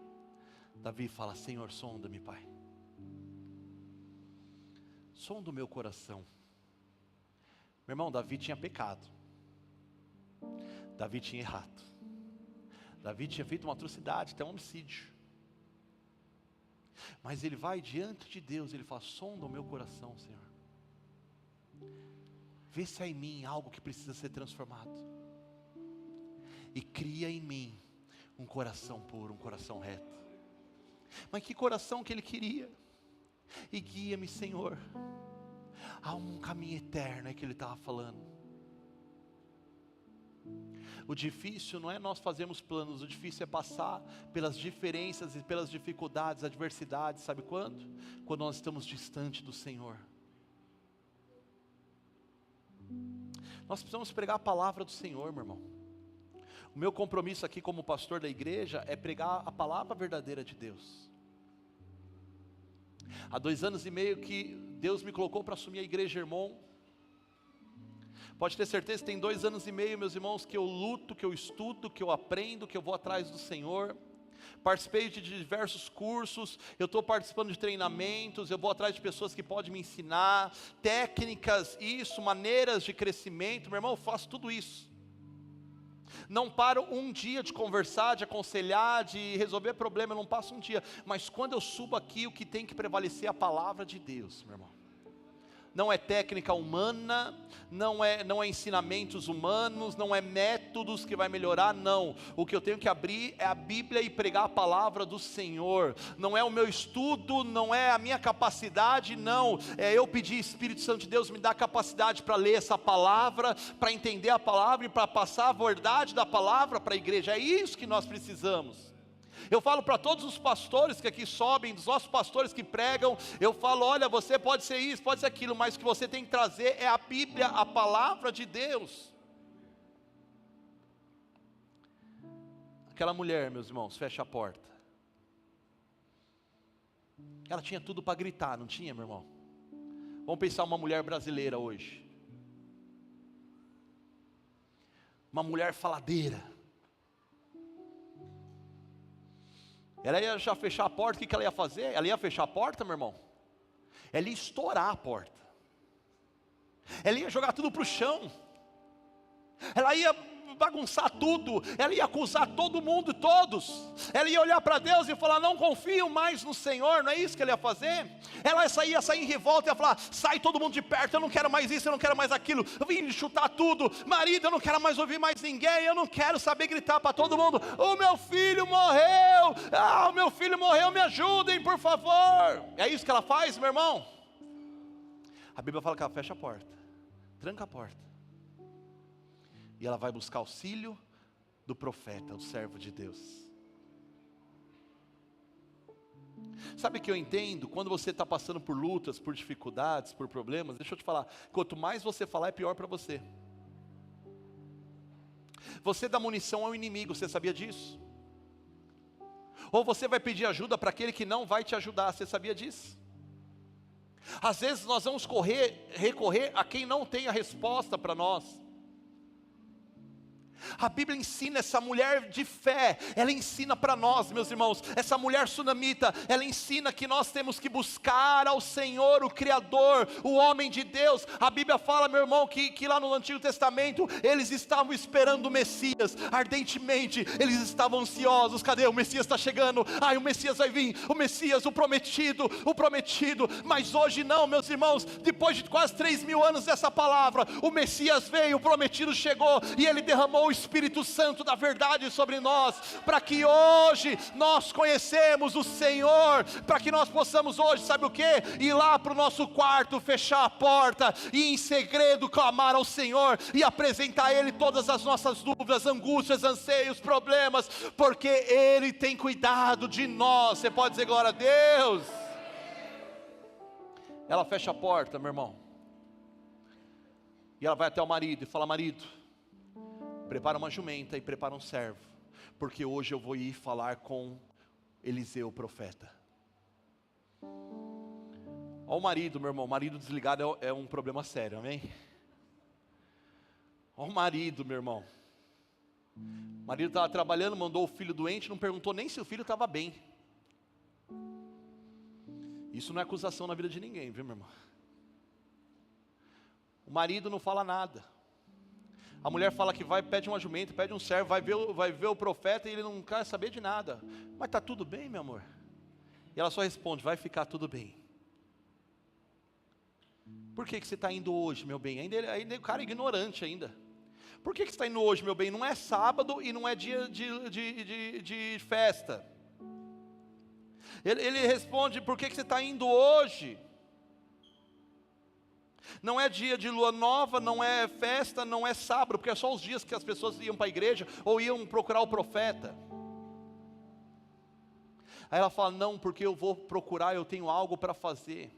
Davi fala: Senhor, sonda-me, Pai, sonda o meu coração. Meu irmão, Davi tinha pecado, Davi tinha errado, Davi tinha feito uma atrocidade, até um homicídio, mas ele vai diante de Deus, ele fala: sonda o meu coração, Senhor, vê se há em mim algo que precisa ser transformado, e cria em mim um coração puro, um coração reto. Mas que coração que ele queria. E guia-me, Senhor, há um caminho eterno, é que ele estava falando. O difícil não é nós fazermos planos, o difícil é passar pelas diferenças e pelas dificuldades, adversidades, sabe quando? Quando nós estamos distante do Senhor. Nós precisamos pregar a palavra do Senhor, meu irmão. O meu compromisso aqui como pastor da igreja é pregar a palavra verdadeira de Deus. Há 2 anos e meio que Deus me colocou para assumir a igreja Irmão. Pode ter certeza que tem 2 anos e meio, meus irmãos, que eu luto, que eu estudo, que eu aprendo, que eu vou atrás do Senhor. Participei de diversos cursos, eu estou participando de treinamentos, eu vou atrás de pessoas que podem me ensinar, técnicas, maneiras de crescimento. Meu irmão, eu faço tudo isso. Não paro um dia de conversar, de aconselhar, de resolver problema, eu não passo um dia. Mas quando eu subo aqui, o que tem que prevalecer é a palavra de Deus, meu irmão. Não é técnica humana, não é ensinamentos humanos, não é métodos que vai melhorar, não. O que eu tenho que abrir é a Bíblia e pregar a palavra do Senhor. Não é o meu estudo, não é a minha capacidade, não. É eu pedir, Espírito Santo de Deus, me dá capacidade para ler essa palavra, para entender a palavra e para passar a verdade da palavra para a igreja. É isso que nós precisamos. Eu falo para todos os pastores que aqui sobem, dos nossos pastores que pregam, eu falo, olha, você pode ser isso, pode ser aquilo, mas o que você tem que trazer é a Bíblia, a palavra de Deus. Aquela mulher, meus irmãos, fecha a porta. Ela tinha tudo para gritar, não tinha, meu irmão? Vamos pensar uma mulher brasileira hoje. Uma mulher faladeira. Ela ia já fechar a porta, o que ela ia fazer? Ela ia fechar a porta, meu irmão? Ela ia estourar a porta. Ela ia jogar tudo para o chão. Ela ia bagunçar tudo. Ela ia acusar todo mundo, todos. Ela ia olhar para Deus e falar, não confio mais no Senhor. Não é isso que ela ia fazer? Ela ia sair em revolta e ia falar, sai todo mundo de perto, eu não quero mais isso, eu não quero mais aquilo. Eu vim chutar tudo. Marido, eu não quero mais ouvir mais ninguém. Eu não quero saber gritar para todo mundo, o meu filho morreu. O meu filho morreu, me ajudem, por favor. É isso que ela faz, meu irmão? A Bíblia fala que ela fecha a porta, tranca a porta. E ela vai buscar auxílio do profeta, do servo de Deus. Sabe o que eu entendo? Quando você está passando por lutas, por dificuldades, por problemas, deixa eu te falar, quanto mais você falar é pior para você. Você dá munição ao inimigo, você sabia disso? Ou você vai pedir ajuda para aquele que não vai te ajudar, você sabia disso? Às vezes nós vamos recorrer a quem não tem a resposta para nós. A Bíblia ensina essa mulher de fé, ela ensina para nós, meus irmãos, essa mulher sunamita, ela ensina que nós temos que buscar ao Senhor, o Criador, o homem de Deus. A Bíblia fala, meu irmão, que lá no Antigo Testamento, eles estavam esperando o Messias, ardentemente, eles estavam ansiosos, cadê? O Messias está chegando, o Messias vai vir, o Messias, o prometido, mas hoje não, meus irmãos, depois de quase 3.000 anos dessa palavra, o Messias veio, o prometido chegou, e ele derramou o Espírito Santo da verdade sobre nós, para que hoje nós conhecemos o Senhor, para que nós possamos hoje, sabe o que? Ir lá para o nosso quarto, fechar a porta, e em segredo clamar ao Senhor, e apresentar a Ele todas as nossas dúvidas, angústias, anseios, problemas, porque Ele tem cuidado de nós. Você pode dizer glória a Deus? Ela fecha a porta, meu irmão, e ela vai até o marido e fala, marido, prepara uma jumenta e prepara um servo, porque hoje eu vou ir falar com Eliseu, o profeta. Olha o marido, meu irmão, marido desligado é um problema sério, amém? Olha o marido, meu irmão. O marido estava trabalhando, mandou o filho doente, não perguntou nem se o filho estava bem. Isso não é acusação na vida de ninguém, viu, meu irmão? O marido não fala nada. A mulher fala que vai, pede uma jumenta, pede um servo, vai ver o profeta e ele não quer saber de nada. Mas está tudo bem, meu amor? E ela só responde, vai ficar tudo bem. Por que você está indo hoje, meu bem? Ainda o cara é ignorante ainda. Por que você está indo hoje, meu bem? Não é sábado e não é dia de festa. Ele responde: por que você está indo hoje? Não é dia de lua nova, não é festa, não é sábado, porque é só os dias que as pessoas iam para a igreja ou iam procurar o profeta. Aí ela fala: não, porque eu vou procurar, eu tenho algo para fazer.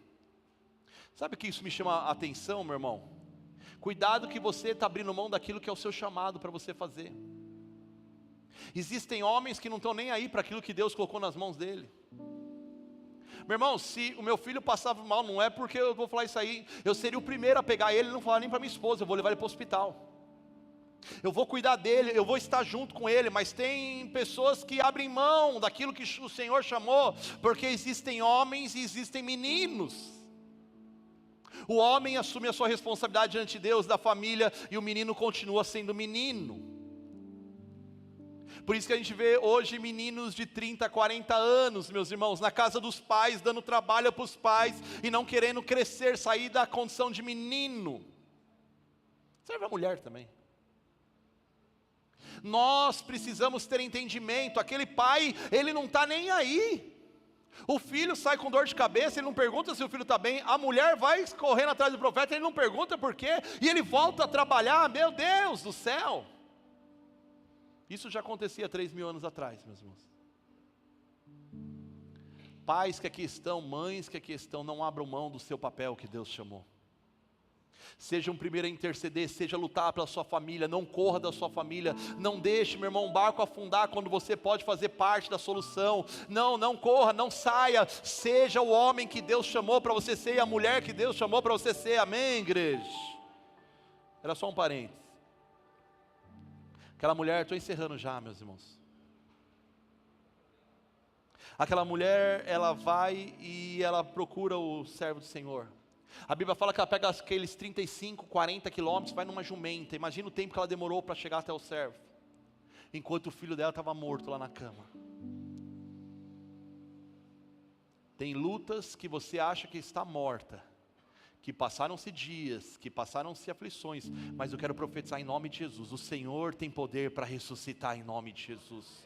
Sabe que isso me chama a atenção, meu irmão? Cuidado que você está abrindo mão daquilo que é o seu chamado para você fazer. Existem homens que não estão nem aí para aquilo que Deus colocou nas mãos dele. Meu irmão, se o meu filho passava mal, não é porque eu vou falar isso aí, eu seria o primeiro a pegar ele e não falar nem para minha esposa, eu vou levar ele para o hospital. Eu vou cuidar dele, eu vou estar junto com ele, mas tem pessoas que abrem mão daquilo que o Senhor chamou, porque existem homens e existem meninos. O homem assume a sua responsabilidade diante de Deus, da família, e o menino continua sendo menino. Por isso que a gente vê hoje meninos de 30, 40 anos, meus irmãos, na casa dos pais, dando trabalho para os pais, e não querendo crescer, sair da condição de menino. Serve a mulher também. Nós precisamos ter entendimento. Aquele pai, ele não está nem aí. O filho sai com dor de cabeça, ele não pergunta se o filho está bem. A mulher vai correndo atrás do profeta, ele não pergunta por quê. E ele volta a trabalhar, meu Deus do céu. Isso já acontecia 3.000 anos atrás, meus irmãos. Pais que aqui estão, mães que aqui estão, não abram mão do seu papel que Deus chamou. Seja um primeiro a interceder, seja lutar pela sua família, não corra da sua família, não deixe, meu irmão, um barco afundar quando você pode fazer parte da solução. Não corra, não saia, seja o homem que Deus chamou para você ser e a mulher que Deus chamou para você ser, amém, igreja? Era só um parênteses. Aquela mulher, estou encerrando já, meus irmãos. Aquela mulher, ela vai e ela procura o servo do Senhor. A Bíblia fala que ela pega aqueles 35, 40 quilômetros, vai numa jumenta. Imagina o tempo que ela demorou para chegar até o servo, enquanto o filho dela estava morto lá na cama. Tem lutas que você acha que está morta, que passaram-se dias, que passaram-se aflições, mas eu quero profetizar em nome de Jesus. O Senhor tem poder para ressuscitar em nome de Jesus.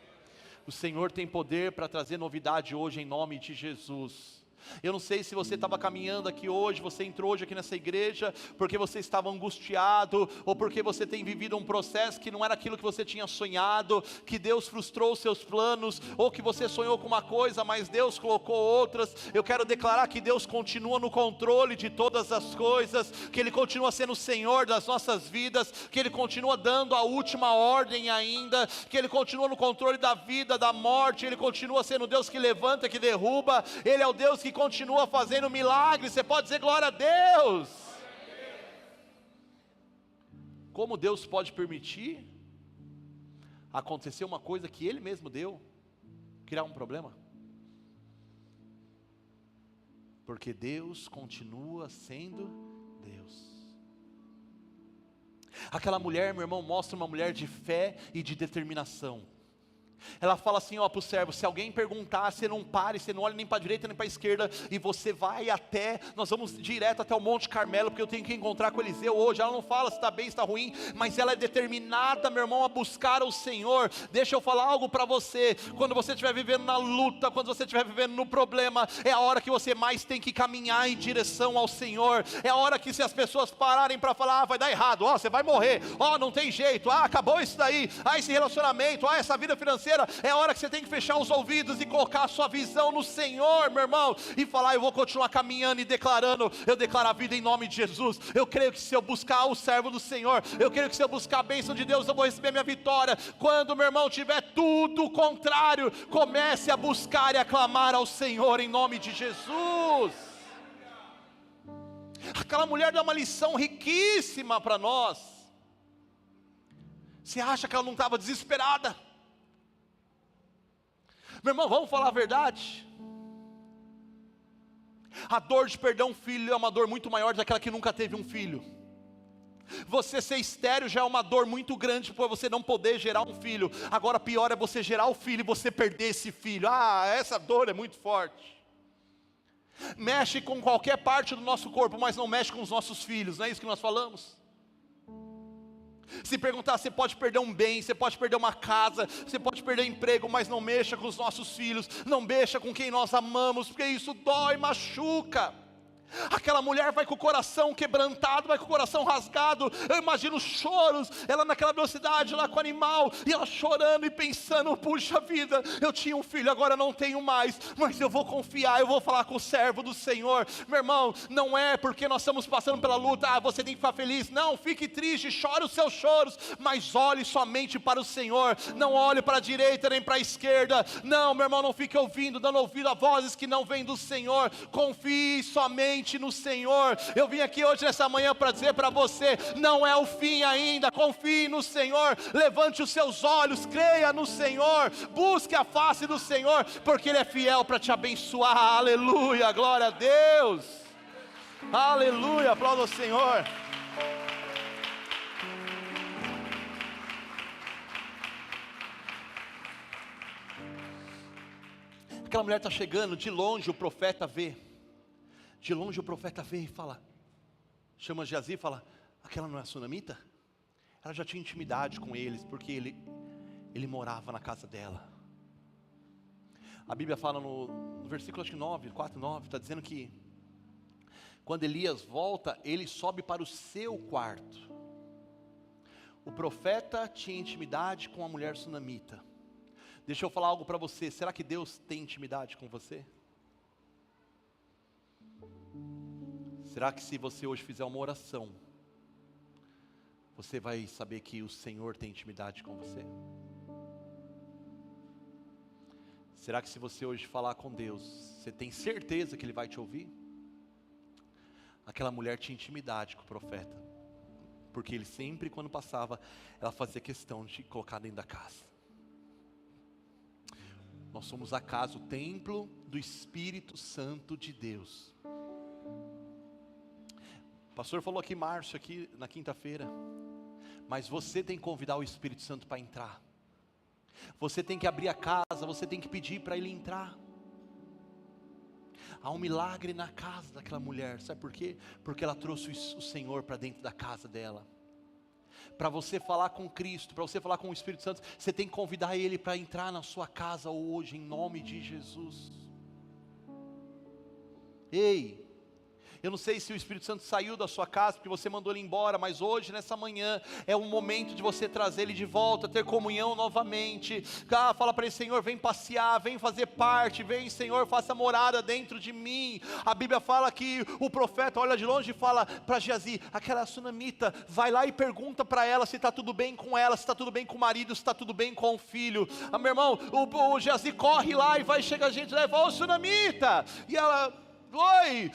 O Senhor tem poder para trazer novidade hoje em nome de Jesus. Eu não sei se você estava caminhando aqui hoje, você entrou hoje aqui nessa igreja porque você estava angustiado, ou porque você tem vivido um processo que não era aquilo que você tinha sonhado, que Deus frustrou os seus planos, ou que você sonhou com uma coisa, mas Deus colocou outras. Eu quero declarar que Deus continua no controle de todas as coisas, que Ele continua sendo o Senhor das nossas vidas, que Ele continua dando a última ordem ainda, que Ele continua no controle da vida, da morte, Ele continua sendo o Deus que levanta, que derruba, Ele é o Deus que continua fazendo milagres. Você pode dizer glória a Deus. Como Deus pode permitir acontecer uma coisa que Ele mesmo deu, criar um problema? Porque Deus continua sendo Deus. Aquela mulher, meu irmão, mostra uma mulher de fé e de determinação. Ela fala assim, ó, para o servo: se alguém perguntar, você não pare, você não olha nem para a direita nem para a esquerda, e você vai até, nós vamos direto até o Monte Carmelo, porque eu tenho que encontrar com Eliseu hoje. Ela não fala se está bem, se está ruim, mas ela é determinada, meu irmão, a buscar o Senhor. Deixa eu falar algo para você: quando você estiver vivendo na luta, quando você estiver vivendo no problema, é a hora que você mais tem que caminhar em direção ao Senhor. É a hora que, se as pessoas pararem para falar, vai dar errado, você vai morrer, não tem jeito, acabou isso daí, esse relacionamento, essa vida financeira, é a hora que você tem que fechar os ouvidos e colocar a sua visão no Senhor, meu irmão, e falar: eu vou continuar caminhando e declarando. Eu declaro a vida em nome de Jesus. Eu creio que se eu buscar o servo do Senhor, eu creio que se eu buscar a bênção de Deus, eu vou receber minha vitória. Quando, meu irmão, tiver tudo contrário, comece a buscar e a clamar ao Senhor em nome de Jesus. Aquela mulher dá uma lição riquíssima para nós. Você acha que ela não estava desesperada? Meu irmão, vamos falar a verdade. A dor de perder um filho é uma dor muito maior do que aquela que nunca teve um filho. Você ser estéril já é uma dor muito grande por você não poder gerar um filho. Agora pior é você gerar o filho e você perder esse filho. Essa dor é muito forte. Mexe com qualquer parte do nosso corpo, mas não mexe com os nossos filhos. Não é isso que nós falamos? Se perguntar, você pode perder um bem, você pode perder uma casa, você pode perder emprego, mas não mexa com os nossos filhos, não mexa com quem nós amamos, porque isso dói, machuca. Aquela mulher vai com o coração quebrantado, vai com o coração rasgado. Eu imagino os choros, ela naquela velocidade lá com o animal, e ela chorando e pensando: puxa vida, eu tinha um filho, agora não tenho mais, mas eu vou confiar, eu vou falar com o servo do Senhor. Meu irmão, não é porque nós estamos passando pela luta, você tem que ficar feliz. Não, fique triste, chore os seus choros, mas olhe somente para o Senhor. Não olhe para a direita nem para a esquerda. Não, meu irmão, não fique ouvindo, dando ouvido a vozes que não vêm do Senhor. Confie somente no Senhor. Eu vim aqui hoje nessa manhã para dizer para você: não é o fim ainda. Confie no Senhor, levante os seus olhos, creia no Senhor, busque a face do Senhor, porque Ele é fiel para te abençoar. Aleluia, glória a Deus, aleluia, aplauda o Senhor. Aquela mulher está chegando, de longe o profeta vê. De longe o profeta vê e fala, chama Geazi e fala: aquela não é a sunamita? Ela já tinha intimidade com eles, porque ele morava na casa dela. A Bíblia fala no versículo acho que 9, 4, 9, está dizendo que quando Elias volta, ele sobe para o seu quarto. O profeta tinha intimidade com a mulher sunamita. Deixa eu falar algo para você: será que Deus tem intimidade com você? Será que se você hoje fizer uma oração, você vai saber que o Senhor tem intimidade com você? Será que se você hoje falar com Deus, você tem certeza que Ele vai te ouvir? Aquela mulher tinha intimidade com o profeta, porque ele sempre, quando passava, ela fazia questão de colocar dentro da casa. Nós somos a casa, o templo do Espírito Santo de Deus. O pastor falou aqui, Márcio, aqui na quinta-feira, mas você tem que convidar o Espírito Santo para entrar. Você tem que abrir a casa, você tem que pedir para ele entrar. Há um milagre na casa daquela mulher, sabe por quê? Porque ela trouxe o Senhor para dentro da casa dela. Para você falar com Cristo, para você falar com o Espírito Santo, você tem que convidar Ele para entrar na sua casa hoje, em nome de Jesus. Ei, eu não sei se o Espírito Santo saiu da sua casa porque você mandou ele embora, mas hoje, nessa manhã, é um momento de você trazer ele de volta, ter comunhão novamente. Fala para ele: Senhor, vem passear, vem fazer parte, vem, Senhor, faça morada dentro de mim. A Bíblia fala que o profeta olha de longe e fala para Geazi: aquela sunamita, vai lá e pergunta para ela se está tudo bem com ela, se está tudo bem com o marido, se está tudo bem com o filho. Meu irmão, o Geazi corre lá e vai, chega a gente lá e fala: ô sunamita, e ela: oi,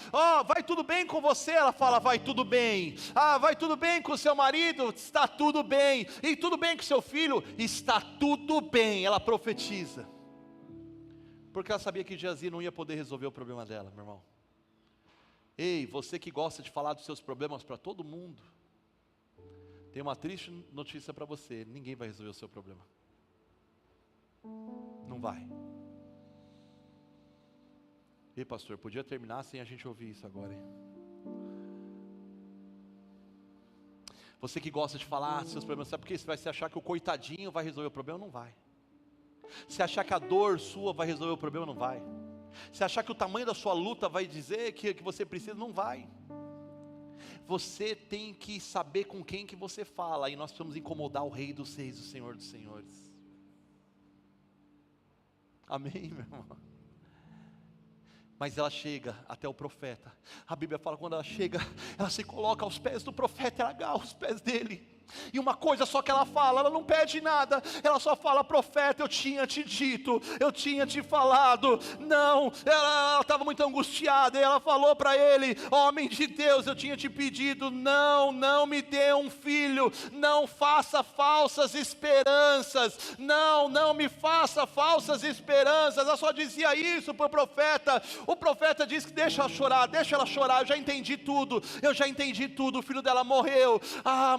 vai tudo bem com você? Ela fala: vai tudo bem. Vai tudo bem com o seu marido? Está tudo bem. E tudo bem com o seu filho? Está tudo bem. Ela profetiza, porque ela sabia que Geazi não ia poder resolver o problema dela, meu irmão. Ei, você que gosta de falar dos seus problemas para todo mundo, tem uma triste notícia para você: ninguém vai resolver o seu problema. Não vai. Ei, pastor, podia terminar sem a gente ouvir isso agora, hein? Você que gosta de falar seus problemas, sabe por quê? Você vai se achar que o coitadinho vai resolver o problema? Não vai. Se achar que a dor sua vai resolver o problema? Não vai. Se achar que o tamanho da sua luta vai dizer que você precisa? Não vai. Você tem que saber com quem que você fala, e nós precisamos incomodar o Rei dos Reis, o Senhor dos Senhores. Amém, meu irmão? Mas ela chega até o profeta. A Bíblia fala, quando ela chega, ela se coloca aos pés do profeta, ela agarra os pés dele. E uma coisa só que ela fala, ela não pede nada, ela só fala: profeta, eu tinha te dito, eu tinha te falado. Não, ela estava muito angustiada, e ela falou para ele: homem de Deus, eu tinha te pedido, não me dê um filho, não faça falsas esperanças, não me faça falsas esperanças. Ela só dizia isso para o profeta. O profeta disse que deixa ela chorar, eu já entendi tudo, o filho dela morreu.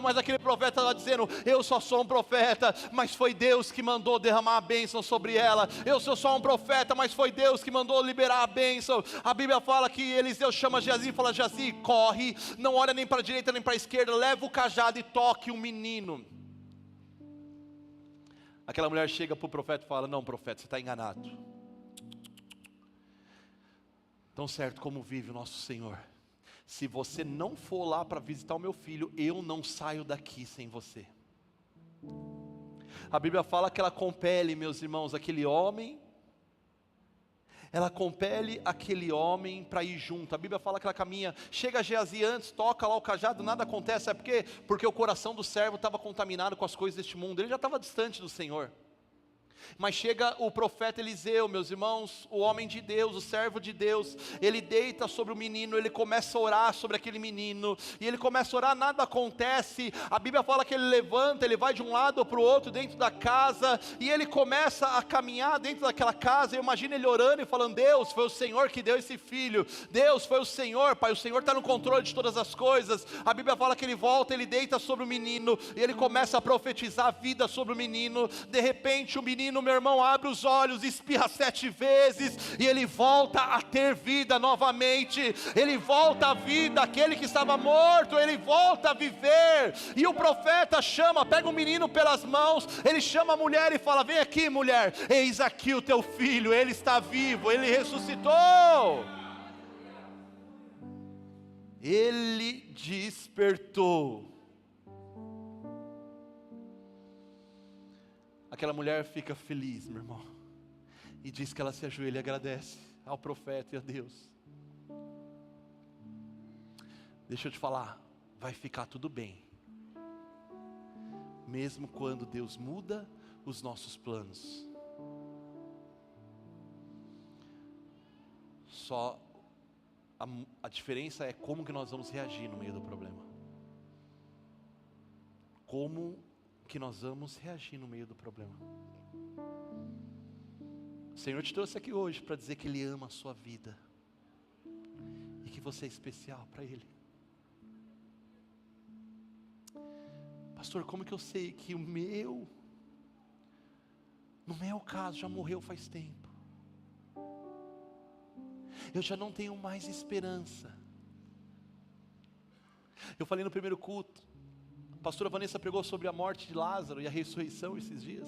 Mas aquele profeta estava dizendo: eu só sou um profeta, mas foi Deus que mandou derramar a bênção sobre ela. Eu sou só um profeta, mas foi Deus que mandou liberar a bênção. A Bíblia fala que Eliseu chama Geazi e fala: Geazi, corre, não olha nem para a direita nem para a esquerda, leva o cajado e toque o menino. Aquela mulher chega para o profeta e fala: não, profeta, você está enganado. Tão certo como vive o nosso Senhor, se você não for lá para visitar o meu filho, eu não saio daqui sem você. A Bíblia fala que ela compele, meus irmãos, aquele homem, ela compele aquele homem para ir junto. A Bíblia fala que ela caminha, chega a Geazi antes, toca lá o cajado, nada acontece. Sabe por quê? Porque o coração do servo estava contaminado com as coisas deste mundo, ele já estava distante do Senhor. Mas chega o profeta Eliseu, meus irmãos, o homem de Deus, o servo de Deus, ele deita sobre o menino, ele começa a orar sobre aquele menino, e ele começa a orar, nada acontece. A Bíblia fala que ele levanta, ele vai de um lado para o outro dentro da casa, e ele começa a caminhar dentro daquela casa. Eu imagino ele orando e falando: Deus, foi o Senhor que deu esse filho, Deus, foi o Senhor, Pai, o Senhor está no controle de todas as coisas. A Bíblia fala que ele volta, ele deita sobre o menino, e ele começa a profetizar a vida sobre o menino. De repente o menino, meu irmão, abre os olhos, espirra 7 vezes, e ele volta a ter vida novamente, ele volta à vida, aquele que estava morto, ele volta a viver. E o profeta chama, pega o menino pelas mãos, ele chama a mulher e fala: vem aqui, mulher, eis aqui o teu filho, ele está vivo, ele ressuscitou, ele despertou. Aquela mulher fica feliz, meu irmão, e diz que ela se ajoelha e agradece ao profeta e a Deus. Deixa eu te falar, vai ficar tudo bem, mesmo quando Deus muda os nossos planos. Só a diferença é como que nós vamos reagir no meio do problema. Como que nós vamos reagir no meio do problema. O Senhor te trouxe aqui hoje para dizer que Ele ama a sua vida e que você é especial para Ele. Pastor, como que eu sei que no meu caso já morreu faz tempo? Eu já não tenho mais esperança. Eu falei no primeiro culto, a pastora Vanessa pregou sobre a morte de Lázaro e a ressurreição esses dias.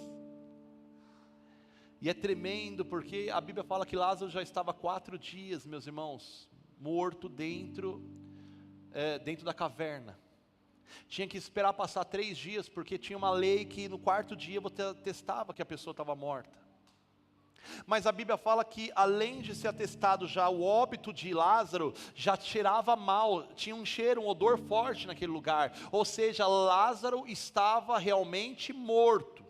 E é tremendo, porque a Bíblia fala que Lázaro já estava 4 dias, meus irmãos, morto dentro da caverna. Tinha que esperar passar 3 dias, porque tinha uma lei que no 4º dia você atestava que a pessoa estava morta. Mas a Bíblia fala que além de ser atestado já o óbito de Lázaro, já cheirava mal, tinha um cheiro, um odor forte naquele lugar. Ou seja, Lázaro estava realmente morto.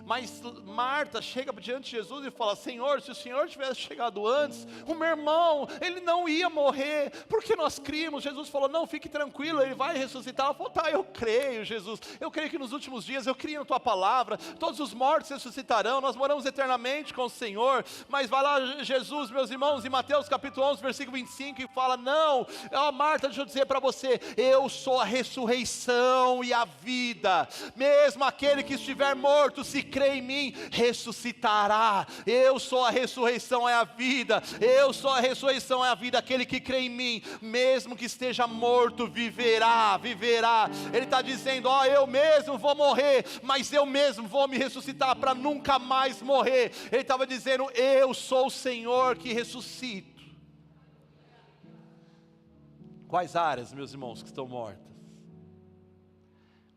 Mas Marta chega diante de Jesus e fala: Senhor, se o Senhor tivesse chegado antes, o meu irmão, ele não ia morrer, porque nós críamos. Jesus falou: não, fique tranquilo, ele vai ressuscitar. Ela falou: tá, eu creio, Jesus, eu creio que nos últimos dias, eu creio na tua palavra, todos os mortos ressuscitarão, nós moramos eternamente com o Senhor. Mas vai lá Jesus, meus irmãos, em Mateus capítulo 11, versículo 25, e fala: não, Marta, deixa eu dizer para você, eu sou a ressurreição e a vida, mesmo aquele que estiver morto, se crê em mim, ressuscitará. Eu sou a ressurreição e a vida, eu sou a ressurreição e a vida, aquele que crê em mim, mesmo que esteja morto, viverá. Ele está dizendo: ó, eu mesmo vou morrer, mas eu mesmo vou me ressuscitar para nunca mais morrer. Ele estava dizendo: eu sou o Senhor que ressuscito. Quais áreas, meus irmãos, que estão mortas?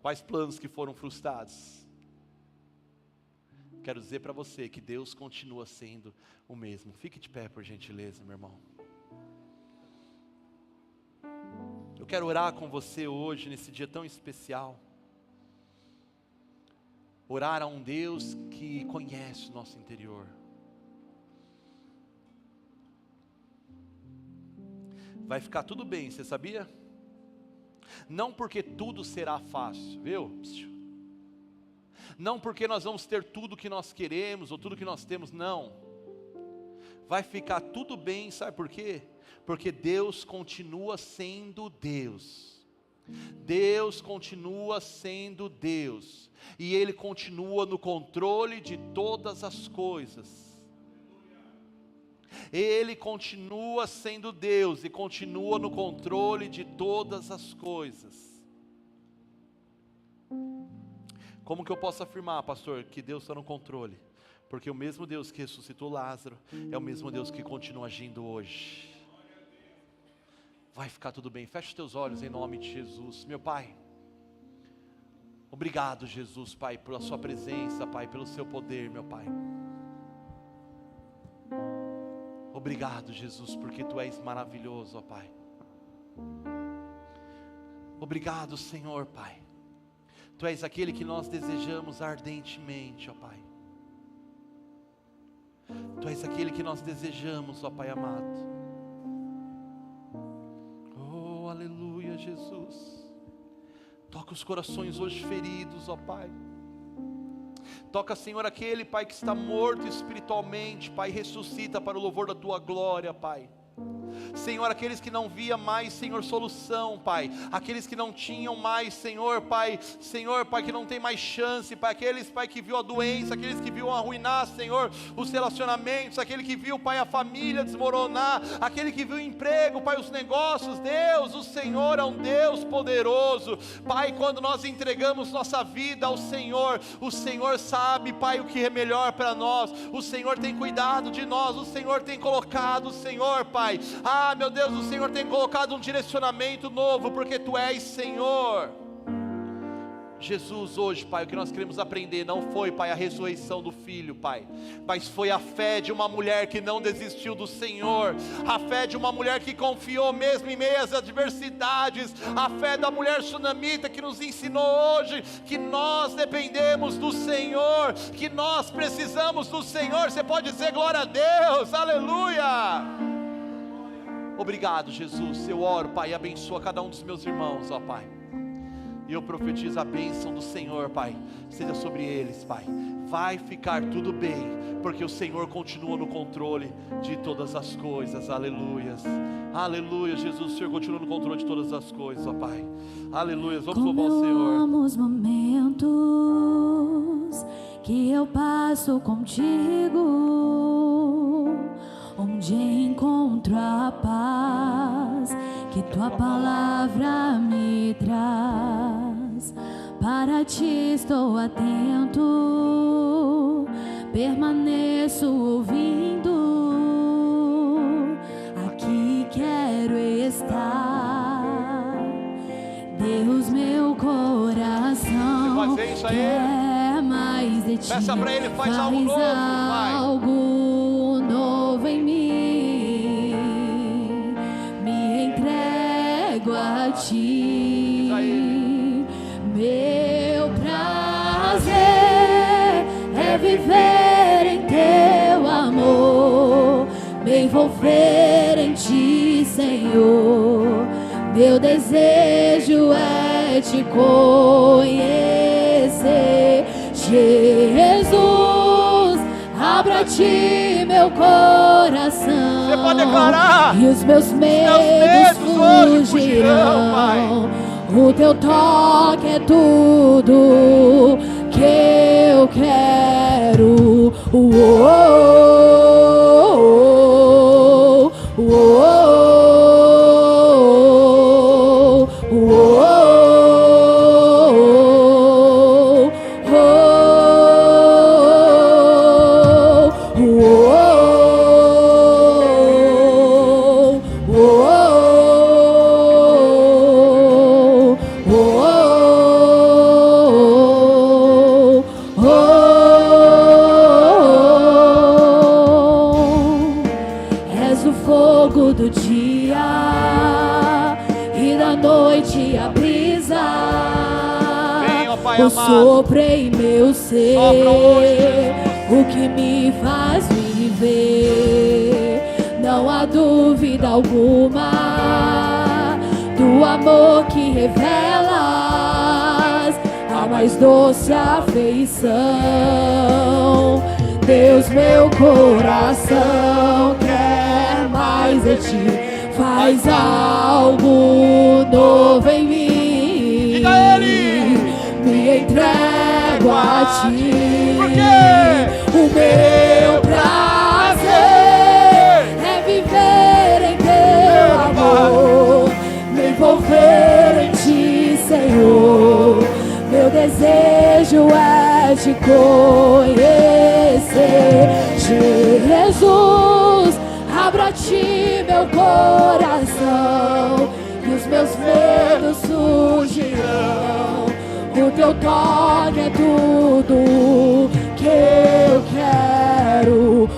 Quais planos que foram frustrados? Quero dizer para você que Deus continua sendo o mesmo. Fique de pé, por gentileza, meu irmão. Eu quero orar com você hoje, nesse dia tão especial. Orar a um Deus que conhece o nosso interior. Vai ficar tudo bem, você sabia? Não porque tudo será fácil, viu? Não porque nós vamos ter tudo que nós queremos, ou tudo que nós temos, não. Vai ficar tudo bem, sabe por quê? Porque Deus continua sendo Deus. Deus continua sendo Deus. E Ele continua no controle de todas as coisas. Ele continua sendo Deus e continua no controle de todas as coisas. Como que eu posso afirmar, pastor, que Deus está no controle? Porque o mesmo Deus que ressuscitou Lázaro é o mesmo Deus que continua agindo hoje. Vai ficar tudo bem. Fecha os teus olhos em nome de Jesus. Meu Pai, obrigado, Jesus, Pai, pela sua presença, Pai, pelo seu poder, meu Pai. Obrigado, Jesus, porque Tu és maravilhoso, ó Pai. Obrigado, Senhor, Pai. Tu és aquele que nós desejamos ardentemente, ó Pai. Tu és aquele que nós desejamos, ó Pai amado. Oh, aleluia, Jesus. Toca os corações hoje feridos, ó Pai. Toca, Senhor, aquele, Pai, que está morto espiritualmente, Pai, ressuscita para o louvor da Tua glória, Pai. Senhor, aqueles que não via mais, Senhor, solução, Pai, aqueles que não tinham mais, Senhor, Pai, que não tem mais chance, Pai, aqueles, Pai, que viu a doença, aqueles que viu arruinar, Senhor, os relacionamentos, aquele que viu, Pai, a família desmoronar, aquele que viu o emprego, Pai, os negócios. Deus, o Senhor é um Deus poderoso, Pai. Quando nós entregamos nossa vida ao Senhor, o Senhor sabe, Pai, o que é melhor para nós. O Senhor tem cuidado de nós, o Senhor tem colocado, Senhor, Pai, meu Deus, o Senhor tem colocado um direcionamento novo, porque Tu és Senhor. Jesus, hoje, Pai, o que nós queremos aprender não foi, Pai, a ressurreição do Filho, Pai, mas foi a fé de uma mulher que não desistiu do Senhor, a fé de uma mulher que confiou mesmo em meio às adversidades, a fé da mulher sunamita que nos ensinou hoje que nós dependemos do Senhor, que nós precisamos do Senhor. Você pode dizer glória a Deus, aleluia. Obrigado, Jesus. Eu oro, Pai, e abençoa cada um dos meus irmãos, ó Pai. E eu profetizo a bênção do Senhor, Pai, seja sobre eles, Pai. Vai ficar tudo bem, porque o Senhor continua no controle de todas as coisas. Aleluias, aleluia, Jesus, o Senhor continua no controle de todas as coisas, ó Pai. Aleluia, vamos louvar o Senhor. Eu amo os momentos que eu passo contigo, onde encontro a paz que Tua palavra me traz. Para Ti estou atento, permaneço ouvindo, aqui quero estar. Deus, meu coração quer mais de Ti. Peça para Ele, faz algo novo, Pai. Algo novo em mim, me entrego a Ti. Meu prazer é viver em Teu amor, me envolver em Ti, Senhor. Meu desejo é Te conhecer, Jesus. Abra a Ti meu coração. Você pode declarar. E os meus medos fugirão, Pai. O Teu toque é tudo que eu quero. Do dia e da noite a brisa, Vem, ó Pai o amado. sopro em meu ser, Hoje, o que me faz viver. Não há dúvida alguma do amor que revelas, a mais doce afeição. Deus, meu coração quer mais de Ti, faz algo novo em mim. Diga Ele. Me entrego a Ti. Por quê? O meu prazer é viver em Teu amor, me envolver em Ti, Senhor. Meu desejo desejo é te conhecer. Jesus, abra a ti meu coração e os meus medos fugirão. O teu toque é tudo que eu quero.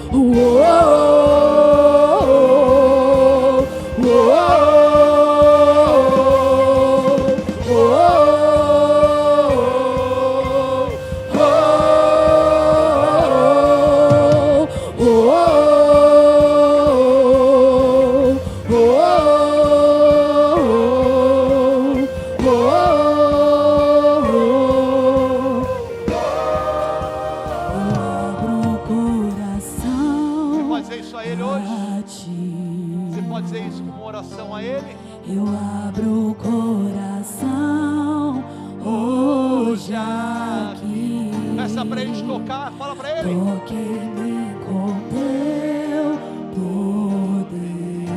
Eu abro o coração hoje aqui. Peça pra ele te tocar, fala pra ele. Toquei-me com teu poder.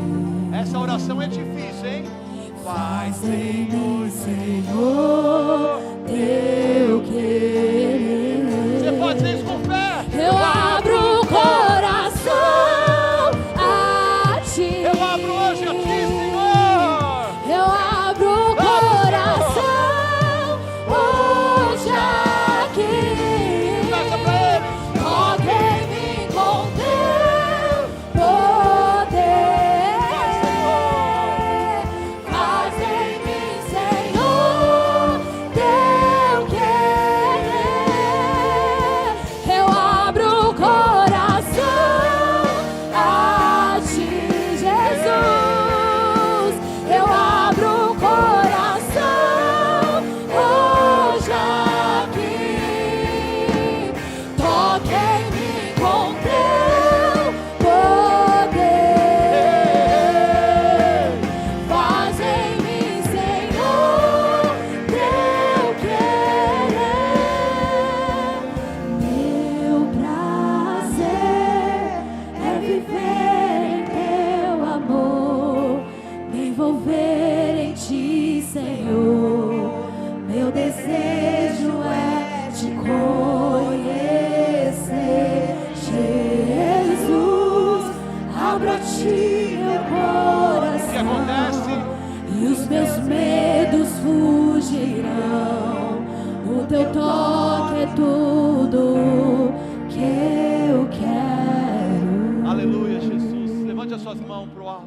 Essa oração é difícil, hein? Faz em mim, Senhor, teu querer. Você pode dizer isso com fé. Eu abro o coração a ti. Eu abro hoje a ti, Senhor. Eu abro o coração hoje aqui. Peça pra ele. Toquei-me com teu poder. Faz em mim, Senhor, teu querer. Eu abro o coração a ti, Jesus. Eu abro o coração hoje aqui. Toquei-me com teu poder. Faz em mim, Senhor, teu querer. Meu prazer é viver em teu amor, me envolver em ti, Senhor. Meu desejo é te conhecer, Jesus. Abra a ti meu coração. O que acontece? E os meus medos fugirão. O teu toque é tudo que eu quero. Aleluia, Jesus. Levante as suas mãos para o alto.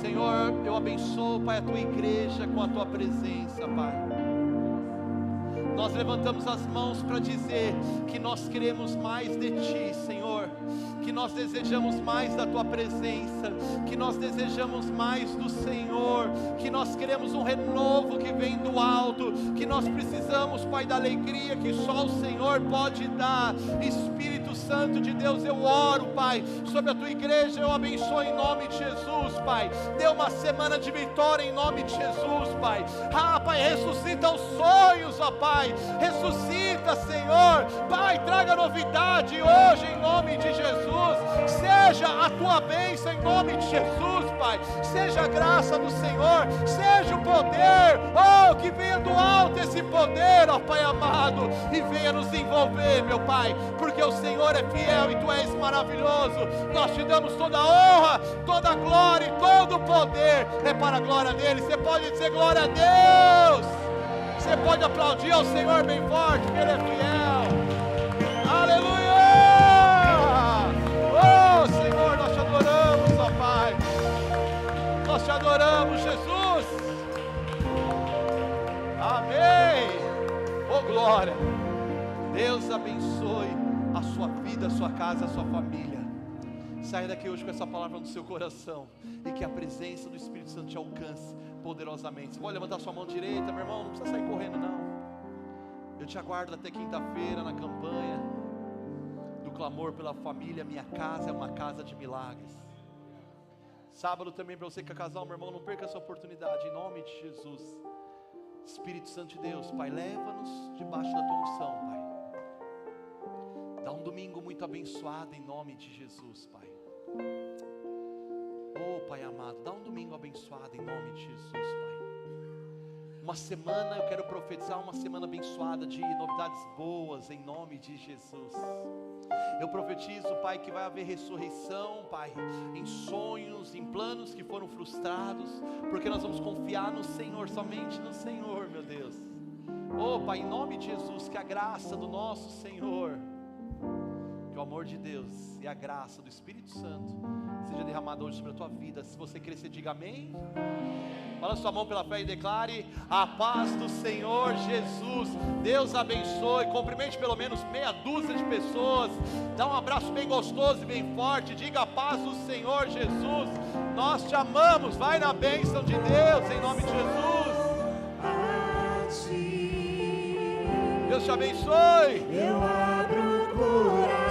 Senhor, eu abençoo, Pai, a tua igreja com a tua presença, Pai. Nós levantamos as mãos para dizer que nós queremos mais de ti, Senhor. Que nós desejamos mais da tua presença, que nós desejamos mais do Senhor, que nós queremos um renovo que vem do alto, que nós precisamos, Pai, da alegria que só o Senhor pode dar. Espírito Santo de Deus, eu oro, Pai, sobre a tua igreja, eu abençoo em nome de Jesus, Pai. Dê uma semana de vitória em nome de Jesus, Pai. Ah, Pai, ressuscita os sonhos, ó Pai, ressuscita, Senhor, Pai, traga novidade hoje em nome de Jesus. Seja a tua bênção em nome de Jesus, Pai. Seja a graça do Senhor, seja o poder, oh, que venha do alto esse poder, ó Pai amado, e venha nos envolver, meu Pai, porque o Senhor é fiel e tu és maravilhoso. Nós te damos toda a honra, toda a glória e todo o poder é para a glória dele. Você pode dizer glória a Deus. Você pode aplaudir ao Senhor bem forte, que ele é fiel. Aleluia! Oh, Senhor, nós te adoramos, ó Pai. Nós te adoramos, Jesus. Amém. Oh, glória. Deus abençoe a sua vida, a sua casa, a sua família. Saia daqui hoje com essa palavra no seu coração e que a presença do Espírito Santo te alcance poderosamente. Você pode levantar sua mão direita, meu irmão, não precisa sair correndo não. Eu te aguardo até quinta-feira na campanha do clamor pela família. Minha casa é uma casa de milagres. Sábado também, para você que é casal, meu irmão, não perca essa oportunidade, em nome de Jesus. Espírito Santo de Deus, Pai, leva-nos debaixo da tua unção, Pai. Dá um domingo muito abençoado em nome de Jesus, Pai. Oh, Pai amado, dá um domingo abençoado em nome de Jesus, Pai. Uma semana, eu quero profetizar uma semana abençoada de novidades boas, em nome de Jesus. Eu profetizo, Pai, que vai haver ressurreição, Pai, em sonhos, em planos que foram frustrados, porque nós vamos confiar no Senhor, somente no Senhor, meu Deus. Oh, Pai, em nome de Jesus, que a graça do nosso Senhor, que o amor de Deus e a graça do Espírito Santo seja derramada hoje sobre a tua vida. Se você crescer, diga amém. Fala sua mão pela fé e declare: a paz do Senhor Jesus. Deus abençoe. Cumprimente pelo menos meia dúzia de pessoas. Dá um abraço bem gostoso e bem forte. Diga: a paz do Senhor Jesus. Nós te amamos. Vai na bênção de Deus, em nome de Jesus. Deus te abençoe. Eu abro o coração.